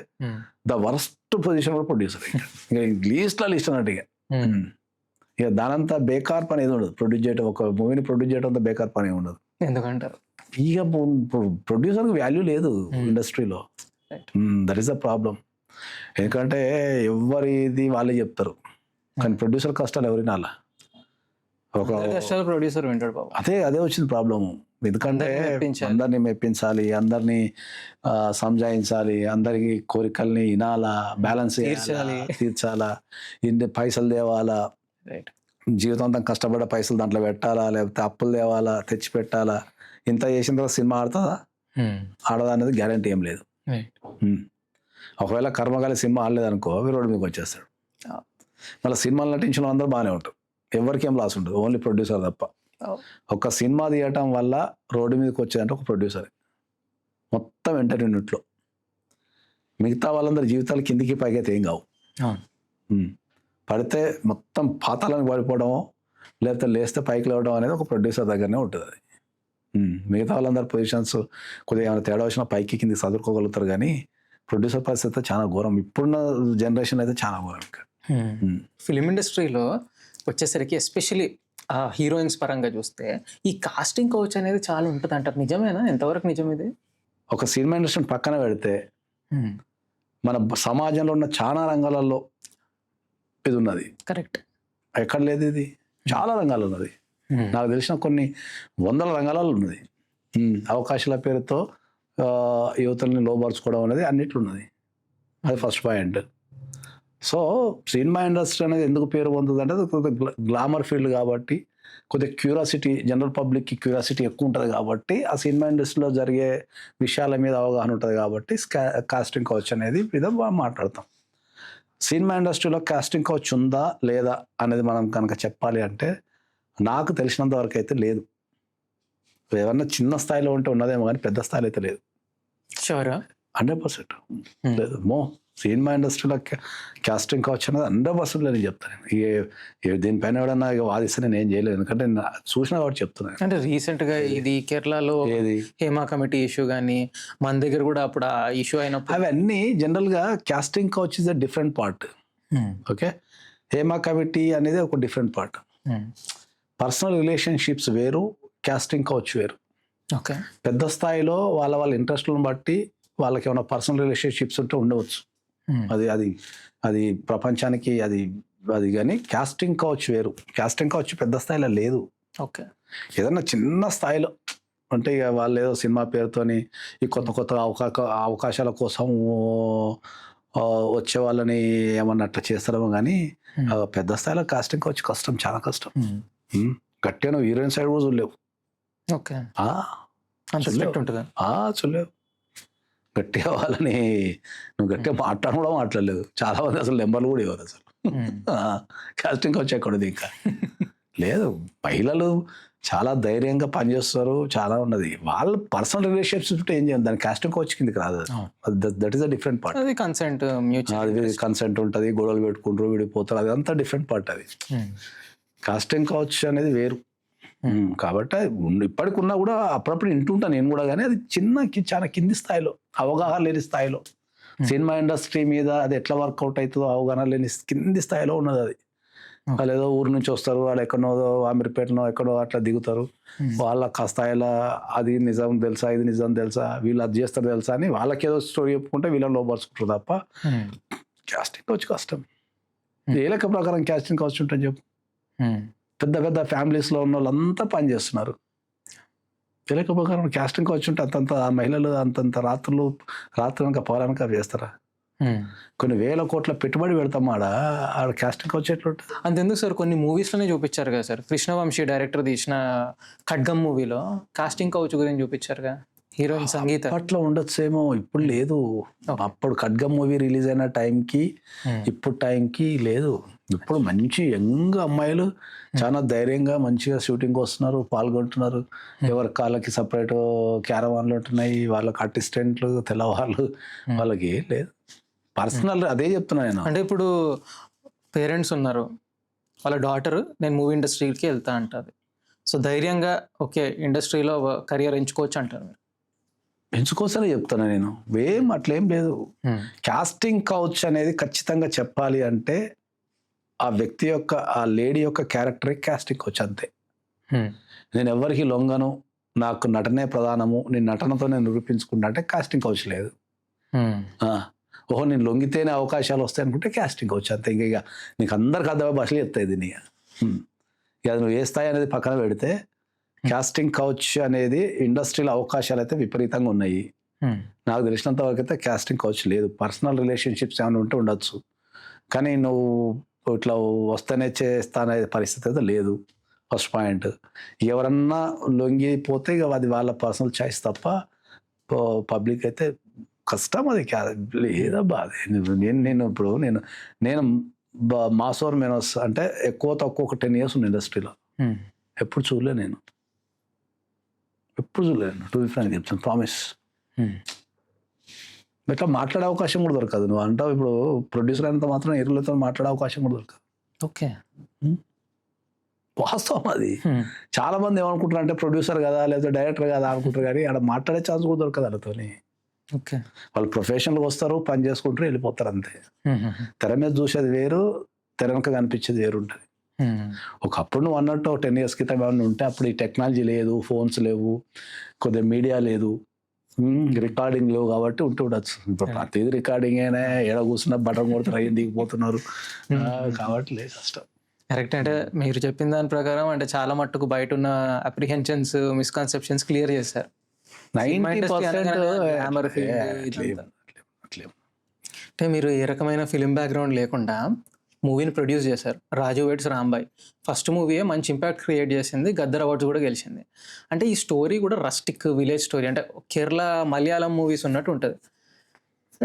ద వర్స్ట్ పొజిషన్ కూడా ప్రొడ్యూసరే. ఇక లీస్ట్ అన్నట్టు ఇక దానంతా బేకార్ పని ఏది ఉండదు. ప్రొడ్యూస్ చేయడం, ఒక మూవీని ప్రొడ్యూస్ చేయడం అంతా బేకార్ పని ఉండదు. ఎందుకంటారు? ఇక ప్రొడ్యూసర్కి వాల్యూ లేదు ఇండస్ట్రీలో. That is the problem. ఎందుకంటే ఎవరిది వాళ్ళే చెప్తారు, కానీ ప్రొడ్యూసర్ కష్టాలు ఎవరినా అలా ఒక కష్టాలు ప్రొడ్యూసర్ వింటాడు బాబు. అదే వచ్చింది ప్రాబ్లము. ఎందుకంటే అందరినీ మెప్పించాలి, అందరినీ సంజాయించాలి, అందరికి కోరికల్ని వినాలా, బ్యాలెన్స్ తీర్చాలా, ఇన్ని పైసలు తేవాలా, జీవితాంతం కష్టపడ్డ పైసలు దాంట్లో పెట్టాలా, లేకపోతే అప్పులు తేవాలా, తెచ్చి పెట్టాలా. ఇంత చేసిన తర్వాత సినిమా ఆడుతుందా ఆడదా అనేది గ్యారంటీ ఏం లేదు. ఒకవేళ కర్మకాలి సినిమా ఆడలేదనుకో రోడ్డు మీకు వచ్చేస్తాడు. మళ్ళీ సినిమాలు నటించిన అందరూ బాగానే ఉంటారు, ఎవరికి ఏం లాస్ ఉంటుంది, ఓన్లీ ప్రొడ్యూసర్ తప్ప. ఒక సినిమా తీయటం వల్ల రోడ్డు మీదకి వచ్చేదంటే ఒక ప్రొడ్యూసరే మొత్తం ఎంటర్టైన్మెంట్లో. మిగతా వాళ్ళందరి జీవితాలు కిందికి పైకి అయితే ఏం కావు. పడితే మొత్తం పాతాలకు పడిపోవడమో లేకపోతే లేస్తే పైకి లేవడం అనేది ఒక ప్రొడ్యూసర్ దగ్గరనే ఉంటుంది. అది మిగతా వాళ్ళందరి పొజిషన్స్ కొద్దిగా ఏమైనా తేడా వచ్చినా పైకి కిందికి చదువుకోగలుగుతారు, కానీ ప్రొడ్యూసర్ పరిస్థితి చాలా ఘోరం. ఇప్పుడున్న జనరేషన్ అయితే చాలా ఘోరం. ఫిలిం ఇండస్ట్రీలో వచ్చేసరికి ఎస్పెషలీ హీరోయిన్స్ పరంగా చూస్తే ఈ కాస్టింగ్ కోచ్ అనేది చాలా ఉంటుంది అంటారు, నిజమేనా? ఎంతవరకు నిజం ఇది? ఒక సినిమా ఇండస్ట్రీని పక్కన పెడితే మన సమాజంలో ఉన్న చాలా రంగాలలో ఇది ఉన్నది. కరెక్ట్, ఎక్కడ లేదు ఇది, చాలా రంగాలు ఉన్నది. నాకు తెలిసిన కొన్ని వందల రంగాలలో ఉన్నది. అవకాశాల పేరుతో యువతల్ని లోపరుచుకోవడం అనేది అన్నిట్లో ఉన్నది. అది first point. So cinema industry అనేది ఎందుకు పేరు పొందుతుంది అంటే కొద్దిగా గ్లామర్ ఫీల్డ్ కాబట్టి, కొద్దిగా క్యూరియాసిటీ, జనరల్ పబ్లిక్కి క్యూరియాసిటీ ఎక్కువ ఉంటుంది కాబట్టి, ఆ సినిమా ఇండస్ట్రీలో జరిగే విషయాల మీద అవగాహన ఉంటుంది కాబట్టి కాస్టింగ్ కౌచ్ అనేది మీద మాట్లాడతాం. సినిమా ఇండస్ట్రీలో కాస్టింగ్ కౌచ్ ఉందా లేదా అనేది మనం కనుక చెప్పాలి అంటే నాకు తెలిసినంత వరకు అయితే లేదు. ఏమన్నా చిన్న స్థాయిలో ఉంటే ఉన్నదేమో కానీ పెద్ద స్థాయిలో అయితే లేదు. షూరా? 100% లేదు. సినిమా ఇండస్ట్రీలో కాస్టింగ్ కౌచ్ అనేది 100% లేదని చెప్తాను. దీనిపైన ఎవడన్నా వాదిస్తే నేను ఏం చేయలేదు, ఎందుకంటే చూసినా కాబట్టి చెప్తున్నాను. అంటే రీసెంట్గా ఇది కేరళలో హేమా కమిటీ ఇష్యూ కానీ మన దగ్గర కూడా అప్పుడు ఆ ఇష్యూ అయినప్పుడు అవన్నీ జనరల్గా casting couch is a different part. Okay, Hema committee అనేది ఒక డిఫరెంట్ పార్ట్. పర్సనల్ రిలేషన్షిప్స్ వేరు, కాస్టింగ్ కౌచ్ వేరు. ఓకే, పెద్ద స్థాయిలో వాళ్ళ ఇంట్రెస్ట్లను బట్టి వాళ్ళకి ఏమైనా పర్సనల్ రిలేషన్షిప్స్ ఉంటే ఉండవచ్చు. అది ప్రపంచానికి అది అది కానీ కాస్టింగ్ కౌచ్ వేరు. కాస్టింగ్ కౌచ్ పెద్ద స్థాయిలో లేదు. ఓకే. ఏదన్నా చిన్న స్థాయిలో అంటే ఇక వాళ్ళు ఏదో సినిమా పేరుతోని ఈ కొత్త అవకాశాల కోసం వచ్చే వాళ్ళని ఏమన్నా అట్లా చేస్తారేమో కానీ పెద్ద స్థాయిలో కాస్టింగ్ కౌచ్ కష్టం, చాలా కష్టం. గట్టిగా నువ్వు హీరోయిన్ సైడ్ కూడా చూడలేవు. ఓకే. చూడలేవు. గట్టిగా వాళ్ళని నువ్వు గట్టిగా కూడా మాట్లాడలేదు. చాలా మంది అసలు నెంబర్లు కూడా ఇవ్వరు అసలు. కాస్టింగ్ కౌచ్ ఎక్కడది ఇంకా లేదు. మహిళలు చాలా ధైర్యంగా పనిచేస్తారు, చాలా ఉన్నది. వాళ్ళ పర్సనల్ రిలేషన్షిప్స్ ఏం చేయాలి, దాని కాస్టింగ్ కౌచ్ కిందకి రాదు. That is a different part. అది కన్సెంట్, అది కన్సెంట్ ఉంటుంది, గొడవలు పెట్టుకుంటారు, విడిపోతారు, అది అంతా డిఫరెంట్ పార్ట్. అది కాస్టింగ్ కౌచ్ అనేది వేరు. కాబట్టి ఇప్పటికున్నా కూడా అప్పుడప్పుడు వింటుంటాను నేను కూడా, కానీ అది చాలా కింది స్థాయిలో, అవగాహన లేని స్థాయిలో. సినిమా ఇండస్ట్రీ మీద అది ఎట్లా వర్కౌట్ అవుతుందో అవగాహన లేని కింది స్థాయిలో ఉన్నది. అది వాళ్ళు ఏదో ఊరు నుంచి వస్తారు, వాళ్ళు ఎక్కడో అమీర్పేటనో ఎక్కడో అట్లా దిగుతారు, వాళ్ళకి ఆ స్థాయిలో అది నిజం తెలుసా, ఇది నిజం తెలుసా, వీళ్ళు అది చేస్తారు తెలుసా అని వాళ్ళకి ఏదో స్టోరీ చెప్పుకుంటే వీళ్ళని లోపరుచుకుంటారు తప్ప కాస్టింగ్ కౌచ్ కష్టం. ఏ లెక్క ప్రకారం కాస్టింగ్ కౌచ్ ఉంటుంది చెప్పు? పెద్ద పెద్ద ఫ్యామిలీస్లో ఉన్న వాళ్ళంతా పనిచేస్తున్నారు. ఏ లెక్క ప్రకారం కాస్టింగ్ కౌచ్ ఉంటే అంతంత మహిళలు అంతంత రాత్రి కనుక పౌరానిక చేస్తారా? కొన్ని వేల కోట్ల పెట్టుబడి పెడతాం ఆడ కాస్టింగ్ కౌచ్ ఎట్లుంటుంది? అంతెందుకు సార్, కొన్ని మూవీస్లోనే చూపించారు కదా సార్. కృష్ణవంశీ డైరెక్టర్ తీసిన ఖడ్గం మూవీలో కాస్టింగ్ కౌచ్ గురించి చూపించారుగా, హీరోయిన్ సంగీత. అట్లా ఉండొచ్చేమో, ఇప్పుడు లేదు. అప్పుడు ఖడ్గం మూవీ రిలీజ్ అయిన టైంకి ఇప్పుడు టైంకి లేదు. ఇప్పుడు మంచి యంగ్ అమ్మాయిలు చాలా ధైర్యంగా మంచిగా షూటింగ్ వస్తున్నారు, పాల్గొంటున్నారు. ఎవరి కాళ్ళకి సపరేట్ క్యారవాన్లు ఉంటున్నాయి, వాళ్ళకి అసిస్టెంట్లు, తెల్లవాళ్ళు, వాళ్ళకి ఏం లేదు. పర్సనల్ అదే చెప్తున్నా నేను. అంటే ఇప్పుడు పేరెంట్స్ ఉన్నారు, వాళ్ళ డాటర్ నేను మూవీ ఇండస్ట్రీకి వెళ్తా అంటారు. సో ధైర్యంగా ఓకే ఇండస్ట్రీలో కెరియర్ ఎంచుకోవచ్చు అంటారు. ఎంచుకోసనే చెప్తున్నా నేను. ఏం అట్లేం లేదు. కాస్టింగ్ కౌచ్ అనేది ఖచ్చితంగా చెప్పాలి అంటే ఆ వ్యక్తి యొక్క, ఆ లేడీ యొక్క క్యారెక్టరే కాస్టింగ్ కౌచ్, అంతే. నేను ఎవరికి లొంగను, నాకు నటనే ప్రధానము, నేను నటనతో నేను నిరూపించుకుంటా అంటే కాస్టింగ్ కౌచ్ లేదు. ఓహో నేను లొంగితేనే అవకాశాలు వస్తాయి అనుకుంటే కాస్టింగ్ కౌచ్, అంతే. ఇంకా నీకు అందరికి అర్థమయ్యే భాషలు చెప్తాయి దీన్ని. ఇక నువ్వు ఏ స్థాయి అనేది పక్కన పెడితే కాస్టింగ్ కౌచ్ అనేది ఇండస్ట్రీలో అవకాశాలు అయితే విపరీతంగా ఉన్నాయి. నాకు తెలిసినంత వరకు అయితే కాస్టింగ్ కౌచ్ లేదు. పర్సనల్ రిలేషన్షిప్స్ ఏమైనా ఉంటే ఉండొచ్చు, కానీ నువ్వు ఇట్లా వస్తేనే చేస్తానే పరిస్థితి అయితే లేదు. First point. ఎవరన్నా లొంగిపోతే ఇక అది వాళ్ళ పర్సనల్ చాయిస్ తప్ప పబ్లిక్ అయితే కష్టం. అది లేదబ్బా. నేను ఇప్పుడు నేను మాసోర్ మెనోస్ అంటే ఎక్కువ తక్కువ ఒక 10 years ఉంది ఇండస్ట్రీలో. ఎప్పుడు చూడలే నేను, టు బి ఫ్రాంక్ చెప్తాను, ప్రామిస్. ఇట్లా మాట్లాడే అవకాశం కూడా దొరకదు. నువ్వు అంటావు ఇప్పుడు ప్రొడ్యూసర్ అయినంత మాత్రం హీరోలతో మాట్లాడే అవకాశం కూడా దొరకదు. ఓకే, వాస్తవం అది. చాలా మంది ఏమనుకుంటారు అంటే ప్రొడ్యూసర్ కదా లేదా డైరెక్టర్ కదా అనుకుంటారు, కానీ ఆడ మాట్లాడే ఛాన్స్ కూడా దొరకదు వాళ్ళతోని. ఓకే, వాళ్ళు ప్రొఫెషనల్గా వస్తారు, పని చేసుకుంటారు, వెళ్ళిపోతారు, అంతే. తెర మీద చూసేది వేరు, తెర వెనక కనిపించేది వేరు ఉంటుంది. ఒకప్పుడు నువ్వు అన్నట్టు 10 years క్రితం ఏమన్నా ఉంటే అప్పుడు ఈ టెక్నాలజీ లేదు, ఫోన్స్ లేవు, కొద్దిగా మీడియా లేదు, రికార్డింగ్ లేవు, కాబట్టి ఉండొచ్చు. ఇప్పుడు ప్రతిదీ రికార్డింగ్ అయినా, ఎడ కూర్చున్నా బటన్ కొడుతున్నారు, అయ్యి దిగిపోతున్నారు, కాబట్టి లేదు, కష్టం. కరెక్ట్. అంటే మీరు చెప్పిన దాని ప్రకారం అంటే చాలా మట్టుకు బయట ఉన్న అప్రిహెన్షన్స్, మిస్కన్సెప్షన్స్ క్లియర్ చేశారు. 90% అంటే మీరు ఏ రకమైన ఫిలిం బ్యాక్గ్రౌండ్ లేకుండా మూవీని ప్రొడ్యూస్ చేశారు. రాజు వెడ్స్ రాంబాయ్ ఫస్ట్ మూవీయే మంచి ఇంపాక్ట్ క్రియేట్ చేసింది, గద్దర్ అవార్డ్స్ కూడా గెలిచింది. అంటే ఈ స్టోరీ కూడా రస్టిక్ విలేజ్ స్టోరీ, అంటే కేరళ మలయాళం మూవీస్ ఉన్నట్టు ఉంటుంది.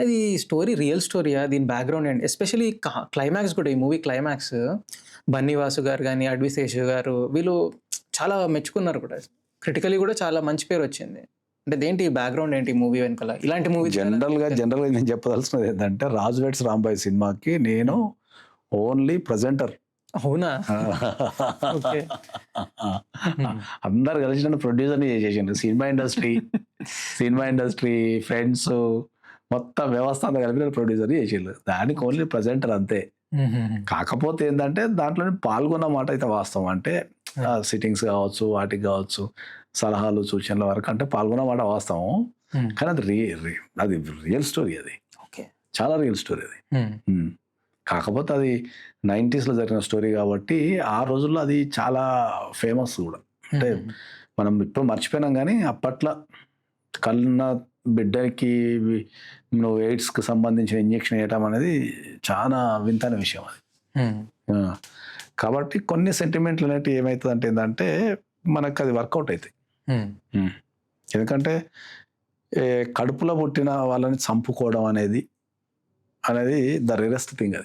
అది స్టోరీ రియల్ స్టోరీయా? దీని బ్యాక్గ్రౌండ్ ఏంటి? ఎస్పెషల్లీ క్లైమాక్స్ కూడా, ఈ మూవీ క్లైమాక్స్ బన్నీవాసు గారు కానీ అడ్విశేష్ గారు వీళ్ళు చాలా మెచ్చుకున్నారు కూడా, క్రిటికలీ కూడా చాలా మంచి పేరు వచ్చింది. అంటే దేంటి బ్యాక్గ్రౌండ్ ఏంటి మూవీ వెనకాల? ఇలాంటి మూవీ జనరల్గా నేను చెప్పదలుచున్నది ఏంటంటే రాజు వెడ్స్ రాంబాయ్ సినిమాకి నేను ఓన్లీ ప్రజెంటర్. అవునా? అందరు కలిసి నన్ను ప్రొడ్యూసర్ని చేసేసిండ్రు. సినిమా ఇండస్ట్రీ ఫ్రెండ్స్ మొత్తం వ్యవస్థ అంతా కలిపి నన్ను ప్రొడ్యూసర్ని చేసిండ్రు. దానికి ఓన్లీ ప్రజెంటర్, అంతే. కాకపోతే ఏంటంటే దాంట్లో పాల్గొన్న మాట అయితే వాస్తవం. అంటే సిట్టింగ్స్ కావచ్చు, వాటికి కావచ్చు, సలహాలు సూచనల వరకు అంటే పాల్గొన్న మాట వాస్తవం. కానీ అది రియల్ స్టోరీ, అది చాలా రియల్ స్టోరీ అది. కాకపోతే అది 90s జరిగిన స్టోరీ కాబట్టి ఆ రోజుల్లో అది చాలా ఫేమస్ కూడా. అంటే మనం ఇప్పుడు మర్చిపోయినాం కానీ అప్పట్లో కన్న బిడ్డకి నువ్వు ఎయిడ్స్కి సంబంధించిన ఇంజెక్షన్ వేయటం అనేది చాలా వింతైన విషయం అది. కాబట్టి కొన్ని సెంటిమెంట్లు అనేటివి ఏమవుతుంది ఏంటంటే మనకు అది వర్కౌట్ అవుతాయి. ఎందుకంటే కడుపులో పుట్టిన వాళ్ళని చంపుకోవడం అనేది ద రేరెస్ట్ థింగ్.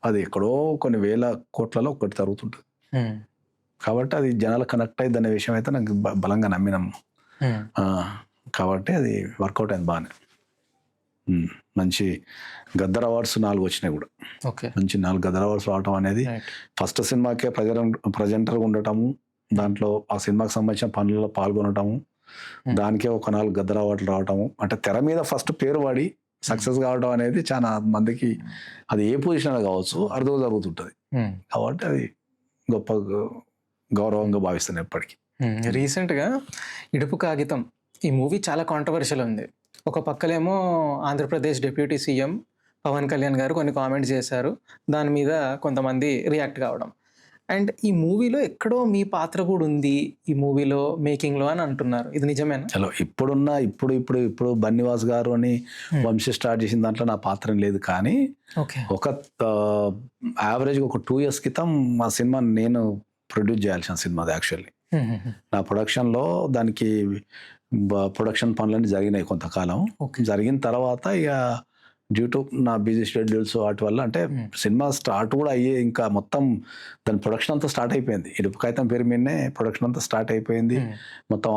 అది ఎక్కడో కొన్ని వేల కోట్లలో ఒకటి జరుగుతుంటుంది. కాబట్టి అది జనాలు కనెక్ట్ అయ్యింది అనే విషయం అయితే నాకు బలంగా నమ్మినాము. కాబట్టి అది వర్కౌట్ అయింది బాగానే. మంచి గద్దర్ అవార్డ్స్ 4 వచ్చినాయి కూడా. మంచి 4 గద్దర్ అవార్డ్స్ రావటం అనేది ఫస్ట్ సినిమాకే ప్రజెంటర్గా ఉండటము, దాంట్లో ఆ సినిమాకి సంబంధించిన పనులలో పాల్గొనటము, దానికే ఒక 4 గద్దర్ అవార్డులు రావటము, అంటే తెర మీద ఫస్ట్ పేరు పడి సక్సెస్ కావడం అనేది చాలా మందికి అది ఏ పొజిషన్ కావచ్చు అర్థం జరుగుతుంటుంది. కాబట్టి అది గొప్ప గౌరవంగా భావిస్తాను ఎప్పటికీ. రీసెంట్గా ఇడుపు కాగితం ఈ మూవీ చాలా కాంట్రవర్షియల్ ఉంది. ఒక పక్కలేమో ఆంధ్రప్రదేశ్ డిప్యూటీ సీఎం పవన్ కళ్యాణ్ గారు కొన్ని కామెంట్స్ చేశారు, దాని మీద కొంతమంది రియాక్ట్ కావడం. అండ్ ఈ మూవీలో ఎక్కడో మీ పాత్ర కూడా ఉంది ఈ మూవీలో మేకింగ్లో అని అంటున్నారు, ఇది నిజమేనా? చలో ఇప్పుడు బన్నివాస్ గారు అని వంశీ స్టార్ట్ చేసిన దాంట్లో నా పాత్ర లేదు, కానీ ఒక యావరేజ్గా ఒక 2 years క్రితం మా సినిమా నేను ప్రొడ్యూస్ చేయాల్సిన సినిమా అది. యాక్చువల్లీ నా ప్రొడక్షన్లో దానికి ప్రొడక్షన్ పనులన్నీ జరిగినాయి కొంతకాలం. జరిగిన తర్వాత ఇక డ్యూ టు నా బిజీ షెడ్యూల్స్ వాటి వల్ల, అంటే సినిమా స్టార్ట్ కూడా అయ్యే ఇంకా మొత్తం దాని ప్రొడక్షన్ అంతా స్టార్ట్ అయిపోయింది. ఇడుపు కాగితం పేరు మీదనే ప్రొడక్షన్ అంతా స్టార్ట్ అయిపోయింది, మొత్తం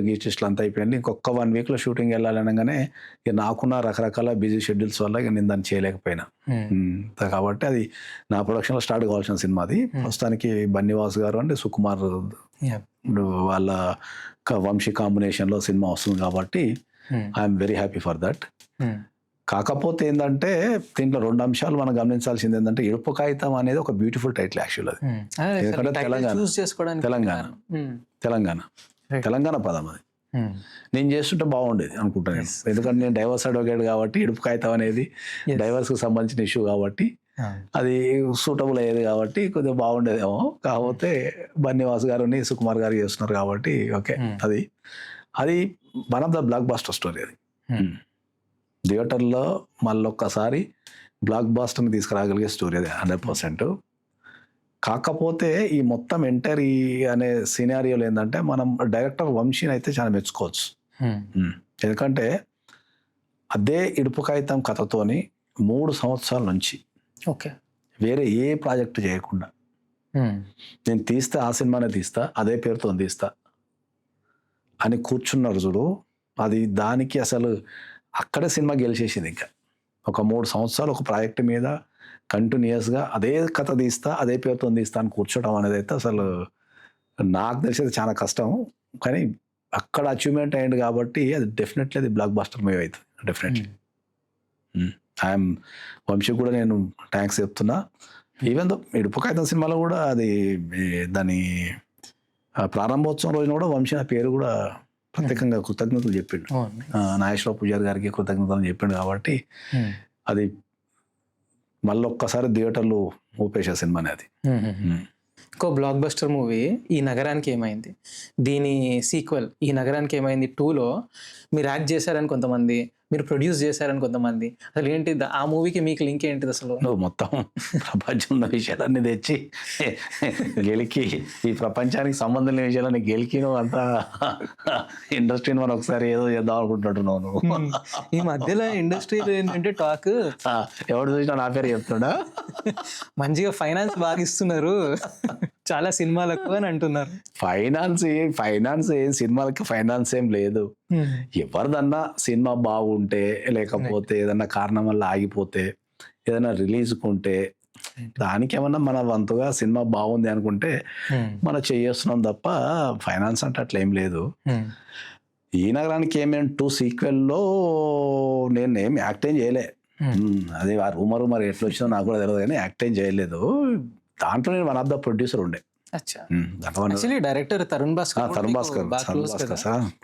గీస్టిస్టులు అంతా అయిపోయింది. ఇంకొక 1 weekలో షూటింగ్ వెళ్ళాలనగానే ఇక నాకున్న రకరకాల బిజీ షెడ్యూల్స్ వల్ల ఇక నేను దాన్ని చేయలేకపోయినా. కాబట్టి అది నా ప్రొడక్షన్లో స్టార్ట్ కావాల్సిన సినిమా అది. ప్రస్తుతానికి బన్నివాస్ గారు అంటే సుకుమార్ వాళ్ళ వంశీ కాంబినేషన్లో సినిమా వస్తుంది కాబట్టి I'm very happy for that. కాకపోతే ఏంటంటే దీంట్లో 2 అంశాలు మనం గమనించాల్సింది ఏంటంటే ఇడుపు కాగితం అనేది ఒక బ్యూటిఫుల్ టైటిల్ యాక్చువల్ అది. ఎందుకంటే తెలంగాణ పదం అది. నేను చేస్తుంటే బాగుండేది అనుకుంటాను నేను, ఎందుకంటే నేను డైవర్స్ అడ్వకేట్ కాబట్టి ఇడుపు కాగితం అనేది డైవర్స్కి సంబంధించిన ఇష్యూ కాబట్టి అది సూటబుల్ అయ్యేది కాబట్టి కొద్దిగా బాగుండేదేమో. కాకపోతే బన్నివాస్ గారుని సుకుమార్ గారు చేస్తున్నారు కాబట్టి ఓకే. అది one of the blockbuster story అది. థియేటర్లో మళ్ళొక్కసారి బ్లాక్ బాస్టర్ని తీసుకురాగలిగే స్టోరీ అది 100%. కాకపోతే ఈ మొత్తం ఎంటర్ అనే సినారియోలో ఏంటంటే మనం డైరెక్టర్ వంశీని అయితే చాలా మెచ్చుకోవచ్చు. ఎందుకంటే అదే ఇడుపు కాగితం కథతోని 3 సంవత్సరాల నుంచి వేరే ఏ ప్రాజెక్టు చేయకుండా నేను తీస్తా, ఆ సినిమానే తీస్తా, అదే పేరుతో తీస్తా అని కూర్చున్నారు చూడు. అది దానికి అసలు అక్కడే సినిమా గెలిచేసింది. ఇంకా ఒక 3 సంవత్సరాలు ఒక ప్రాజెక్ట్ మీద కంటిన్యూస్గా అదే కథ తీస్తా, అదే పేరుతో తీస్తా అని కూర్చోవడం అనేది అయితే అసలు నాకు తెలిసేది చాలా కష్టం. కానీ అక్కడ అచీవ్మెంట్ అయ్యింది కాబట్టి అది డెఫినెట్లీ అది బ్లాక్ బాస్టర్ మూవీ అవుతుంది డెఫినెట్లీ. ఐఎమ్ వంశీ కూడా నేను థ్యాంక్స్ చెప్తున్నా. ఈవెన్ దో ఇడుపు కాగితం సినిమాలో కూడా అది దాని ప్రారంభోత్సవం రోజున కూడా వంశీ నా పేరు కూడా ప్రత్యేకంగా కృతజ్ఞతలు చెప్పిండు. నాగేశ్వరరావు పూజారి గారికి కృతజ్ఞతలు చెప్పిండు కాబట్టి అది మళ్ళొక్కసారి థియేటర్లు ఊపేసే సినిమానే అది. ఇంకో బ్లాక్ బస్టర్ మూవీ ఈ నగరానికి ఏమైంది, దీని సీక్వెల్ ఈ నగరానికి ఏమైంది 2లో మీరు యాక్ట్ చేశారని కొంతమంది, మీరు ప్రొడ్యూస్ చేశారని కొంతమంది. అసలు ఏంటి ఆ మూవీకి మీకు లింక్ ఏంటిది? అసలు నువ్వు మొత్తం ప్రపంచంలో విషయాలన్నీ తెచ్చి గెలికి ఈ ప్రపంచానికి సంబంధం లేని విషయాలన్నీ గెలికి నువ్వు అంతా ఇండస్ట్రీని మనం ఒకసారి ఏదో చేద్దాం అనుకుంటున్నావు నువ్వు. ఈ మధ్యలో ఇండస్ట్రీలో ఏంటంటే టాక్ ఎవడు చూసినా నా పేరు చెప్తున్నా, మంచిగా ఫైనాన్స్ బాగా ఇస్తున్నారు చాలా సినిమాలకు అని అంటున్నారు. ఫైనాన్స్ ఏం సినిమాలకి ఫైనాన్స్ ఏం లేదు. ఎవరిదన్నా సినిమా బాగుంటే, లేకపోతే ఏదన్నా కారణం వల్ల ఆగిపోతే, ఏదైనా రిలీజ్కుంటే దానికి ఏమన్నా మన వంతుగా సినిమా బాగుంది అనుకుంటే మనం చేస్తున్నాం తప్ప ఫైనాన్స్ అంటే అట్లా ఏం లేదు. ఈ నగరానికి ఏమేమి 2 సీక్వెల్లో నేను ఏం యాక్టింగ్ చేయలే. అదే ఆ రూమర్ ఎట్లా వచ్చిందో నాకు కూడా తెలియదు, కానీ యాక్టింగ్ చేయలేదు. దాంట్లో నేను వన్ ఆఫ్ ద ప్రొడ్యూసర్ ఉండే. డైరెక్టర్ తరుణ్ భాస్కర్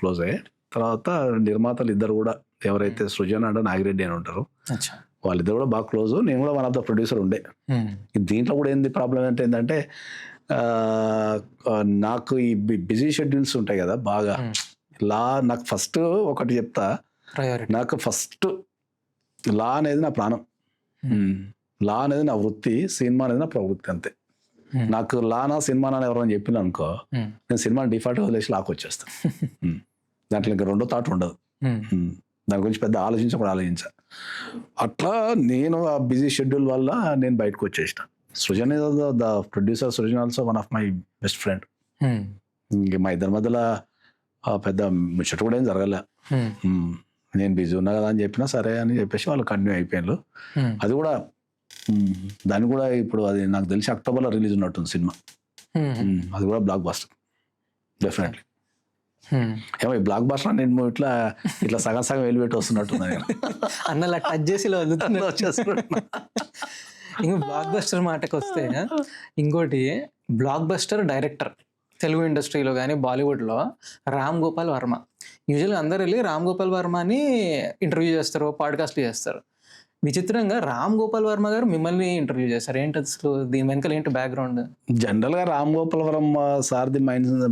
క్లోజ్ అయ్యే తర్వాత నిర్మాతలు ఇద్దరు కూడా ఎవరైతే సృజన్ అండ్ నాగిరెడ్డి అని ఉంటారు వాళ్ళిద్దరు కూడా బాగా క్లోజ్. నేను కూడా వన్ ఆఫ్ ద ప్రొడ్యూసర్ ఉండే. దీంట్లో కూడా ఏంది ప్రాబ్లం ఏంటంటే నాకు ఈ బిజీ షెడ్యూల్స్ ఉంటాయి కదా బాగా. నాకు ఫస్ట్ ఒకటి చెప్తా, నాకు ఫస్ట్ లా అనేది నా ప్రాణం, లా అనేది నా వృత్తి, సినిమా అనేది నా ప్రవృత్తి అంతే. నాకు లానా సినిమానా ఎవరైనా చెప్పిన అనుకో, నేను సినిమాని డిఫాల్ట్ వదిలేసి లాక్ వచ్చేస్తాను. దాంట్లో ఇంకా రెండో థాట్ ఉండదు. దాని గురించి పెద్ద ఆలోచించా. అట్లా నేను ఆ బిజీ షెడ్యూల్ వల్ల నేను బయటకు వచ్చేసిన. Srujan the producer, Srujan also one of my best friend. ఇంక మా ఇద్దరి మధ్యలో పెద్ద ముచ్చట కూడా ఏం జరగలే. నేను బిజీ ఉన్నా కదా అని చెప్పినా సరే అని చెప్పేసి వాళ్ళు కంటిన్యూ అయిపోయారు. అది కూడా దాన్ని కూడా ఇప్పుడు అది నాకు తెలిసి అక్టోబర్లో రిలీజ్ ఉన్నట్టుంది సినిమా. అది కూడా బ్లాక్ బాస్టర్ డెఫినెట్లీ. ఏమో ఈ బ్లాక్ బాస్టర్ నేను ఇట్లా సగం సగం వెళ్ళిపెట్టి వస్తున్నట్టుంది అన్నలా టచ్ చేసి ఇంకా బ్లాక్ బస్టర్ మాటకు వస్తే, ఇంకోటి బ్లాక్ బస్టర్ డైరెక్టర్ తెలుగు ఇండస్ట్రీలో కానీ బాలీవుడ్లో రామ్ గోపాల్ వర్మ. యూజువల్గా అందరు వెళ్ళి రామ్ గోపాల్ వర్మని ఇంటర్వ్యూ చేస్తారు, పాడ్కాస్ట్లు చేస్తారు. విచిత్రంగా రామ్ గోపాల్ వర్మ గారు మిమ్మల్ని ఇంటర్వ్యూ చేస్తారు. ఏంటి అసలు దీని వెనకాల ఏంటి బ్యాక్గ్రౌండ్? జనరల్గా రామ్ గోపాల్ వర్మ సార్ది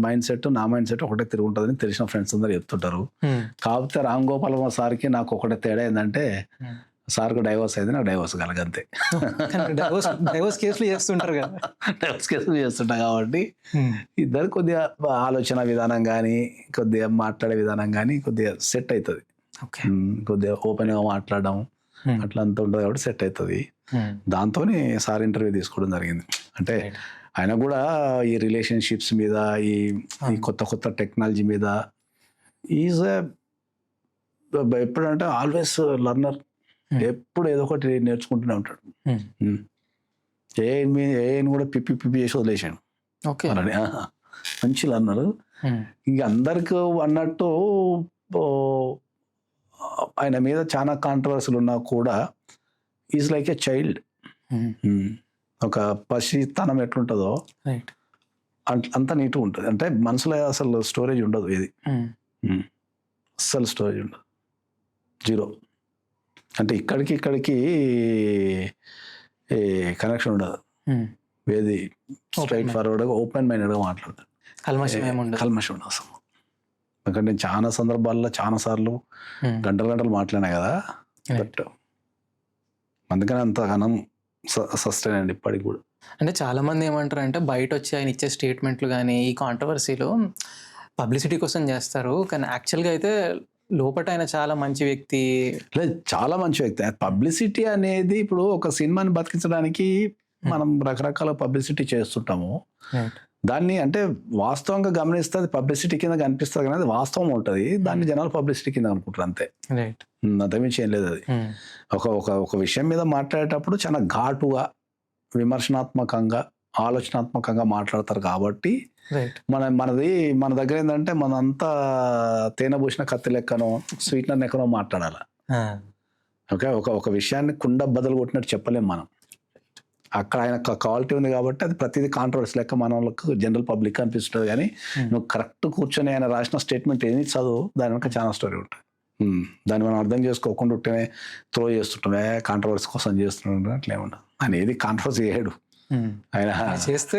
మైండ్ సెట్ నా మైండ్ సెట్ ఒకటే తిరుగుంటుందని తెలిసిన ఫ్రెండ్స్ అందరు చెప్తుంటారు. కాకపోతే రామ్ గోపాల్ వర్మ సార్కి నాకు ఒకటే తేడా ఏంటంటే, సార్కు డైవర్స్ అయింది, నాకు డైవర్స్ కలగంతే. డైవర్స్ కేసులు చేస్తుంటారు కదా, డైవర్స్ కేసులు చేస్తుంటా కాబట్టి ఇద్దరు కొద్దిగా ఆలోచన విధానం కానీ, కొద్దిగా మాట్లాడే విధానం కానీ కొద్దిగా సెట్ అవుతుంది. కొద్దిగా ఓపెన్గా మాట్లాడడం అట్లా అంతా ఉంటుంది కాబట్టి సెట్ అవుతుంది. దాంతోనే సార్ ఇంటర్వ్యూ తీసుకోవడం జరిగింది. అంటే ఆయన కూడా ఈ రిలేషన్షిప్స్ మీద, ఈ కొత్త టెక్నాలజీ మీద ఈజ్ ఎప్పుడంటే ఆల్వేస్ లర్నర్. ఎప్పుడు ఏదో ఒకటి నేర్చుకుంటూనే ఉంటాడు. ఏని కూడా పిప్పి చేసి వదిలేసాను. అలానే మంచి లర్నరు. ఇంక అందరికి అన్నట్టు ఆయన మీద చాలా కాంట్రవర్సీలు ఉన్నా కూడా ఈజ్ లైక్ ఏ చైల్డ్. ఒక పసితనం ఎట్లుంటుందో అంత నీట్గా ఉంటుంది. అంటే మనసులో అసలు స్టోరేజ్ ఉండదు, ఏది అస్సలు స్టోరేజ్ ఉండదు, జీరో. అంటే ఇక్కడికి కనెక్షన్ ఉండదు, ఏది స్ట్రైట్ ఫార్వర్డ్గా ఓపెన్ మైండెడ్గా మాట్లాడతాడు. కల్మషం ఉండదు అసలు. ఎందుకంటే నేను చాలా సందర్భాల్లో చాలా సార్లు గంటలు మాట్లాడినా కదా. బట్ అందుకని అంత ఘనం సస్టైన్ అండి ఇప్పటికి కూడా. అంటే చాలా మంది ఏమంటారు అంటే, బయట వచ్చి ఆయన ఇచ్చే స్టేట్మెంట్లు కానీ ఈ కాంట్రవర్సీలు పబ్లిసిటీ కోసం చేస్తారు, కానీ యాక్చువల్గా అయితే లోపట ఆయన చాలా మంచి వ్యక్తి. లేదు, చాలా మంచి వ్యక్తి. పబ్లిసిటీ అనేది ఇప్పుడు ఒక సినిమాని బతికించడానికి మనం రకరకాల పబ్లిసిటీ చేస్తుంటాము. దాన్ని అంటే వాస్తవంగా గమనిస్తే అది పబ్లిసిటీ కింద కనిపిస్తుంది, కానీ అది వాస్తవం ఉంటుంది. దాన్ని జనాలు పబ్లిసిటీ కింద అనుకుంటారు అంతే, అంతమించి ఏం లేదు. అది ఒక విషయం మీద మాట్లాడేటప్పుడు చాలా ఘాటుగా, విమర్శనాత్మకంగా, ఆలోచనాత్మకంగా మాట్లాడతారు కాబట్టి మన దగ్గర ఏంటంటే మనంతా తేనె పూసిన కత్తి లెక్కనో స్వీట్నర్ లెక్కనో మాట్లాడాలి. ఓకే, ఒక విషయాన్ని కుండ బదులు కొట్టినట్టు చెప్పలేం మనం. అక్కడ ఆయన క్వాలిటీ ఉంది కాబట్టి అది ప్రతిదీ కాంట్రవర్సీ లెక్క మన వాళ్ళకు జనరల్ పబ్లిక్ అనిపిస్తుంది. కానీ నువ్వు కరెక్ట్ కూర్చొని ఆయన రాసిన స్టేట్మెంట్ ఏది చదువు, దాని వెనక చాలా స్టోరీ ఉంటుంది. దాన్ని మనం అర్థం చేసుకోకుండా ఉంటేనే త్రో చేస్తుంటామే, కాంట్రవర్సీ కోసం చేస్తుంటాం. అట్లా ఏమన్నా ఆయన ఏది కాంట్రవర్సీ చేయడు. ఆయన చేస్తే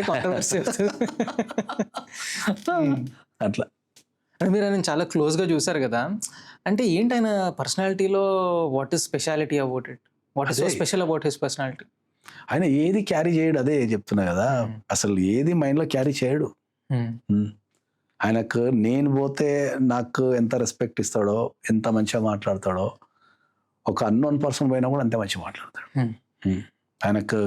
అట్లా. మీరు ఆయన చాలా క్లోజ్గా చూసారు కదా, అంటే ఏంటి ఆయన పర్సనాలిటీలో what is speciality about it? What is so special about his personality? ఆయన ఏది క్యారీ చేయడు, అదే చెప్తున్నా కదా. అసలు ఏది మైండ్లో క్యారీ చేయడు. ఆయనకు నేను పోతే నాకు ఎంత రెస్పెక్ట్ ఇస్తాడో, ఎంత మంచిగా మాట్లాడతాడో, ఒక అన్నోన్ పర్సన్ పోయినా కూడా అంతే మంచిగా మాట్లాడతాడు. ఆయనకు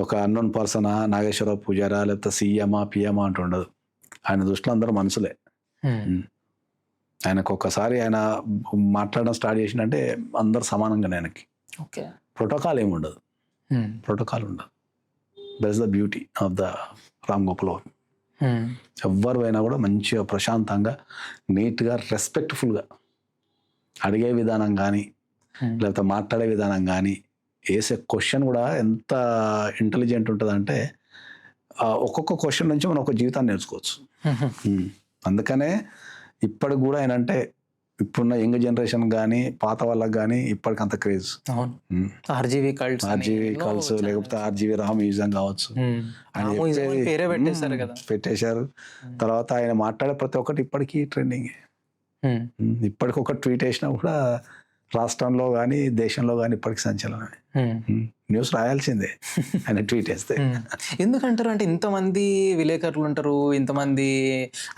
ఒక అన్నోన్ పర్సనా, నాగేశ్వరరావు పూజారా, లేకపోతే సీఎమా పిఎమా అంటూ ఉండదు. ఆయన దృష్టిలో అందరూ మనుషులే. ఆయనకు ఒక్కసారి ఆయన మాట్లాడడం స్టార్ట్ చేసిందంటే అందరు సమానంగానే ఆయనకి. ప్రోటోకాల్ ఏమి ఉండదు, ప్రోటోకాల్ ఉండదు. That is the beauty of the Ram Gopal Varma. ఎవ్వరు అయినా కూడా మంచిగా ప్రశాంతంగా, నీట్గా, రెస్పెక్ట్ఫుల్గా అడిగే విధానం కానీ, లేకపోతే మాట్లాడే విధానం కానీ, వేసే క్వశ్చన్ కూడా ఎంత ఇంటెలిజెంట్ ఉంటుందంటే ఒక్కొక్క క్వశ్చన్ నుంచి మనం ఒక జీవితాన్ని నేర్చుకోవచ్చు. అందుకనే ఇప్పటికి కూడా ఆయన అంటే ఇప్పుడున్న యంగ్ జనరేషన్ కానీ పాత వాళ్ళకి కానీ ఇప్పటికంత క్రేజ్. అవును. ఆర్జీవి కల్ట్స్ అని ఆర్జీవి ఎన్నో కల్స్ ఛానల్స్. లేకపోతే ఆర్జీవి రామ్ మ్యూజియం కావచ్చు. ఆయన రామోయిజం అని చెప్పేది పేరే పెట్టేశారు కదా. పెట్టేశారు. తర్వాత ఆయన మాట్లాడే ప్రతి ఒక్కటి ఇప్పటికీ ట్రెండింగ్. ఇప్పటికి ఒక ట్వీట్ వేసినా కూడా రాష్ట్రంలో కానీ దేశంలో కానీ ఇప్పటికి సంచలనమే. న్యూస్ రాయాల్సిందే ఆయన ట్వీట్ వేస్తే. ఎందుకంటారు అంటే ఇంతమంది విలేకరులు ఉంటారు, ఇంతమంది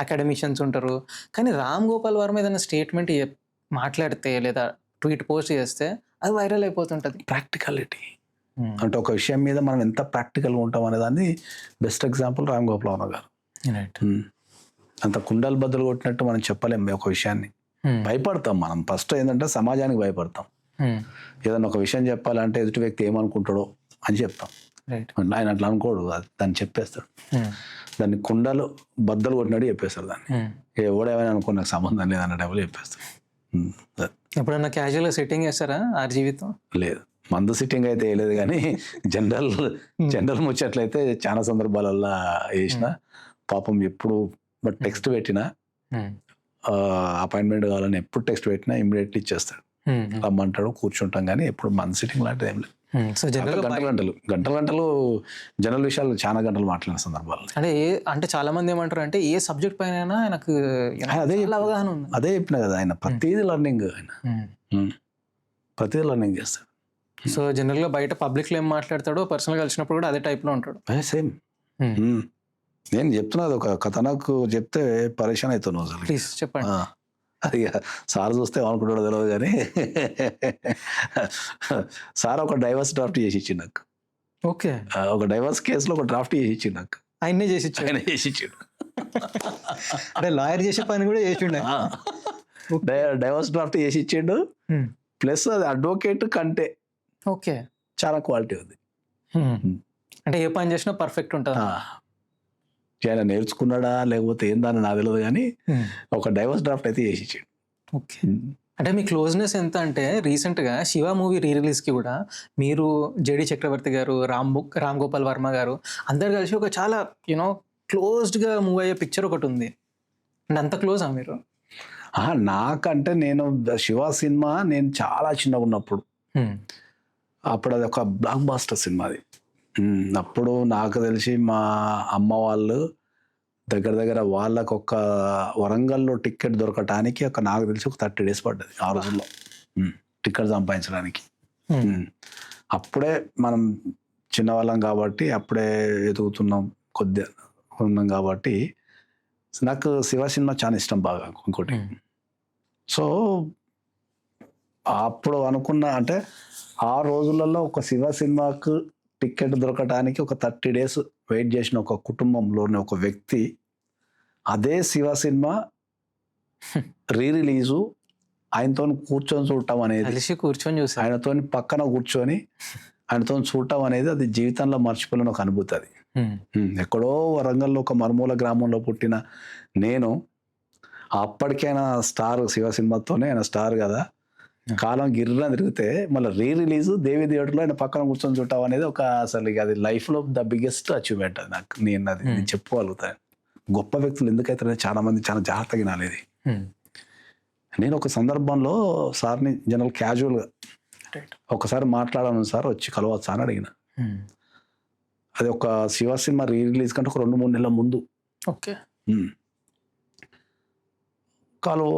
అకాడమిషియన్స్ ఉంటారు, కానీ రామ్ గోపాల్ వర్మ ఏదైనా స్టేట్మెంట్ మాట్లాడితే లేదా ట్వీట్ పోస్ట్ చేస్తే అది వైరల్ అయిపోతుంటది. ప్రాక్టికాలిటీ అంటే ఒక విషయం మీద మనం ఎంత ప్రాక్టికల్గా ఉంటాం అనే దాన్ని బెస్ట్ ఎగ్జాంపుల్ రామ్ గోపాల్ వర్మ గారు. అంత కుండలు బద్దలు కొట్టినట్టు మనం చెప్పలేం ఒక విషయాన్ని. భయపడతాం మనం. ఫస్ట్ ఏంటంటే సమాజానికి భయపడతాం. ఏదన్నా ఒక విషయం చెప్పాలంటే ఎదుటి వ్యక్తి ఏమనుకుంటాడో అని చెప్తాం. ఆయన అట్లా అనుకోడు, దాన్ని చెప్పేస్తాడు. దాన్ని కుండలు బద్దలు కొట్టినట్టు చెప్పేస్తాడు. దాన్ని ఎవడేమైనా అనుకో నాకు సంబంధం లేదన్న టైంలో చెప్పేస్తాడు. ఎప్పుడన్నా క్యాజువల్గా సెట్టింగ్ చేస్తారా ఆర్జీవితో? లేదు, మందు సిట్టింగ్ అయితే వేయలేదు, కానీ జనరల్ ముచ్చట్లయితే చాలా సందర్భాలల్లో వేసిన. పాపం ఎప్పుడు టెక్స్ట్ పెట్టినా అపాయింట్మెంట్ కావాలని ఎప్పుడు టెక్స్ట్ పెట్టినా ఇమ్మీడియట్లీ ఇచ్చేస్తాడు. రమ్మంటాడు, కూర్చుంటాం, కానీ ఎప్పుడు మందు సిట్టింగ్ లాంటిది ఏం లేదు. సో గంటలు జనరల్ విషయాలు చాలా గంటలు మాట్లాడిన సందర్భాలు. అంటే చాలా మంది ఏమంటారు అంటే ఏ సబ్జెక్ట్ పైన ఆయనకు అదే అవగాహన ఉంది. అదే చెప్పిన కదా, ఆయన ప్రతిదీ లర్నింగ్. ఆయన ప్రతిదీ లర్నింగ్ చేస్తాడు. సో జనరల్గా బయట పబ్లిక్లో ఏం మాట్లాడతాడో పర్సనల్గా కలిసినప్పుడు కూడా అదే టైప్లో ఉంటాడు. సేమ్. నేను చెప్తున్నది ఒక కథ, నాకు చెప్తే పరేషాన్ అవుతున్నావు అసలు. ప్లీజ్ చెప్పండి. అది సార్ చూస్తే అనుకుంటాడో తెలియదు, కానీ సార్ ఒక డైవర్స్ డ్రాఫ్ట్ చేసి ఇచ్చిండు నాకు. ఓకే. ఒక డైవర్స్ కేసులో ఒక డ్రాఫ్ట్ చేసి ఇచ్చిండు నాకు. ఆయనే చేసి ఇచ్చాడు. అంటే లాయర్ చేసే పని కూడా చేసిండు. డైవర్స్ డ్రాఫ్ట్ చేసి ఇచ్చిండు, ప్లస్ అది అడ్వకేట్ కంటే ఓకే చాలా క్వాలిటీ ఉంది. అంటే ఏ పని చేసినా పర్ఫెక్ట్ ఉంటుంది. ఆయన నేర్చుకున్నాడా లేకపోతే ఏందని నాకు తెలియదు, కానీ ఒక డైవర్స్ డ్రాఫ్ట్ అయితే చేసి ఇచ్చాడు. ఓకే. అంటే మీ క్లోజ్నెస్ ఎంత అంటే రీసెంట్గా శివ మూవీ రీరిలీజ్కి కూడా మీరు, జేడి చక్రవర్తి గారు, రామ్ గోపాల్ వర్మ గారు అందరు కలిసి ఒక చాలా క్లోజ్డ్గా మూవ్ అయ్యే పిక్చర్ ఒకటి ఉంది. అంటే అంత క్లోజా మీరు? నాకంటే నేను శివ సినిమా నేను చాలా చిన్నగా ఉన్నప్పుడు, అప్పుడు అది ఒక బ్లాక్ బాస్టర్ సినిమా. అది అప్పుడు నాకు తెలిసి మా అమ్మ వాళ్ళు దగ్గర వాళ్ళకు ఒక వరంగల్లో టికెట్ దొరకటానికి నాకు తెలిసి ఒక 30 days పడ్డది ఆ రోజుల్లో టికెట్ సంపాదించడానికి. అప్పుడే మనం చిన్నవాళ్ళం కాబట్టి, అప్పుడే ఎదుగుతున్నాం, కొద్దిగా ఉన్నాం కాబట్టి నాకు శివ సినిమా చాలా ఇష్టం బాగా. ఇంకోటి, సో అప్పుడు అనుకున్నా అంటే ఆ రోజులలో ఒక శివ సినిమాకు టికెట్ దొరకటానికి ఒక 30 days వెయిట్ చేసిన ఒక కుటుంబంలోని ఒక వ్యక్తి, అదే శివ సినిమా రీరిలీజు ఆయనతో కూర్చొని చూడటం అనేది, కూర్చొని చూసి ఆయనతో పక్కన కూర్చొని ఆయనతో చూడటం అనేది అది జీవితంలో మర్చిపోలేని ఒక అనుభూతి. అది ఎక్కడో వరంగల్లో ఒక మరుమూల గ్రామంలో పుట్టిన నేను అప్పటికైనా స్టార్, శివ సినిమాతోనే ఆయన స్టార్ కదా, కాలం గిర్రని తిరిగితే మళ్ళీ రిలీజ్ దేవి థియేటర్లో ఆయన పక్కన కూర్చొని చూడటం అనేది ఒక అసలు అది లైఫ్లో ద బిగ్గెస్ట్ అచీవ్మెంట్. అది నాకు, నేను చెప్పుకోగలుగుతాను. గొప్ప వ్యక్తులు ఎందుకైతే చాలా మంది చాలా జాగ్రత్తగా వినాలి. నేను ఒక సందర్భంలో సార్ని జనరల్ క్యాజువల్గా ఒకసారి మాట్లాడాను, సార్ వచ్చి కలవచ్చు అని అడిగిన. అది ఒక శివ సినిమా రిలీజ్ కంటే ఒక 2-3 నెలల ముందు. ఓకే. కలువు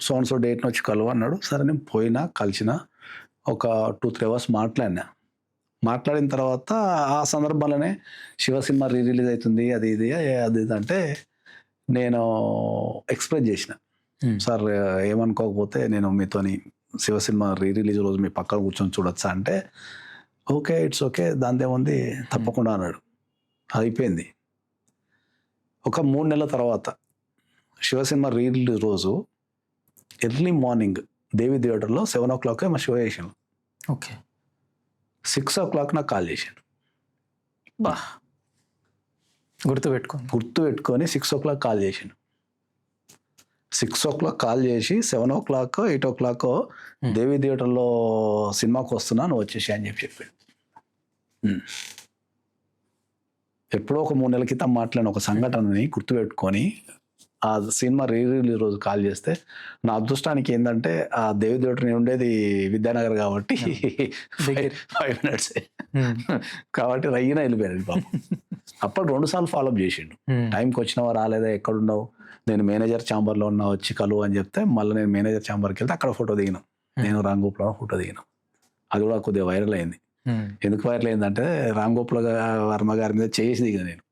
సో డేట్ని వచ్చి కలువు అన్నాడు. సరే నేను పోయినా, కలిసిన, ఒక 2-3 hours మాట్లాడిన తర్వాత ఆ సందర్భంలోనే శివ సినిమా రిలీజ్ అవుతుంది అది ఇది అంటే నేను ఎక్స్ప్రెస్ చేసిన, సార్ ఏమనుకోకపోతే నేను మీతోని శివ సినిమా రిలీజ్ రోజు మీ పక్కన కూర్చొని చూడొచ్చా అంటే, ఓకే ఇట్స్ ఓకే దాందేముంది తప్పకుండా అన్నాడు. అయిపోయింది. ఒక 3 నెలల తర్వాత శివ సినిమా రిలీజ్ రోజు ఎర్లీ మార్నింగ్ దేవి థియేటర్లో 7 o'clock మా షో చేసాను. ఓకే. 6 o'clock నాకు కాల్ చేశాను. గుర్తుపెట్టుకొని 6 o'clock కాల్ చేశాను. 6 o'clock కాల్ చేసి 7 o'clock 8 o'clock దేవి థియేటర్లో సినిమాకి వస్తున్నా, నువ్వు వచ్చేసి అని చెప్పాడు. ఎప్పుడో ఒక 3 నెలల క్రితం మాట్లాడిన ఒక సంఘటనని గుర్తుపెట్టుకొని ఆ సినిమా రిలీజ్ రోజు కాల్ చేస్తే నా అదృష్టానికి ఏంటంటే ఆ దేవిదేవుడు నేను ఉండేది విద్యానగర్ కాబట్టి 5 minutes కాబట్టి రయ్యిన వెళ్ళిపోయాడు పాపం. అప్పుడు 2 సార్లు ఫాలోఅప్ చేసిండు, టైంకి వచ్చినావా రాలేదా ఎక్కడున్నావు, నేను మేనేజర్ ఛాంబర్లో ఉన్నా వచ్చి కలువు అని చెప్తే మళ్ళీ నేను మేనేజర్ ఛాంబర్కి వెళ్తే అక్కడ ఫోటో దిగినాం, నేను రామ్ గోపాల్ ఫోటో దిగినాం. అది కూడా కొద్దిగా వైరల్ అయింది. ఎందుకు వైరల్ అయిందంటే రామ్ గోపాల్ వర్మ గారి మీద చేసి దిగా నేను,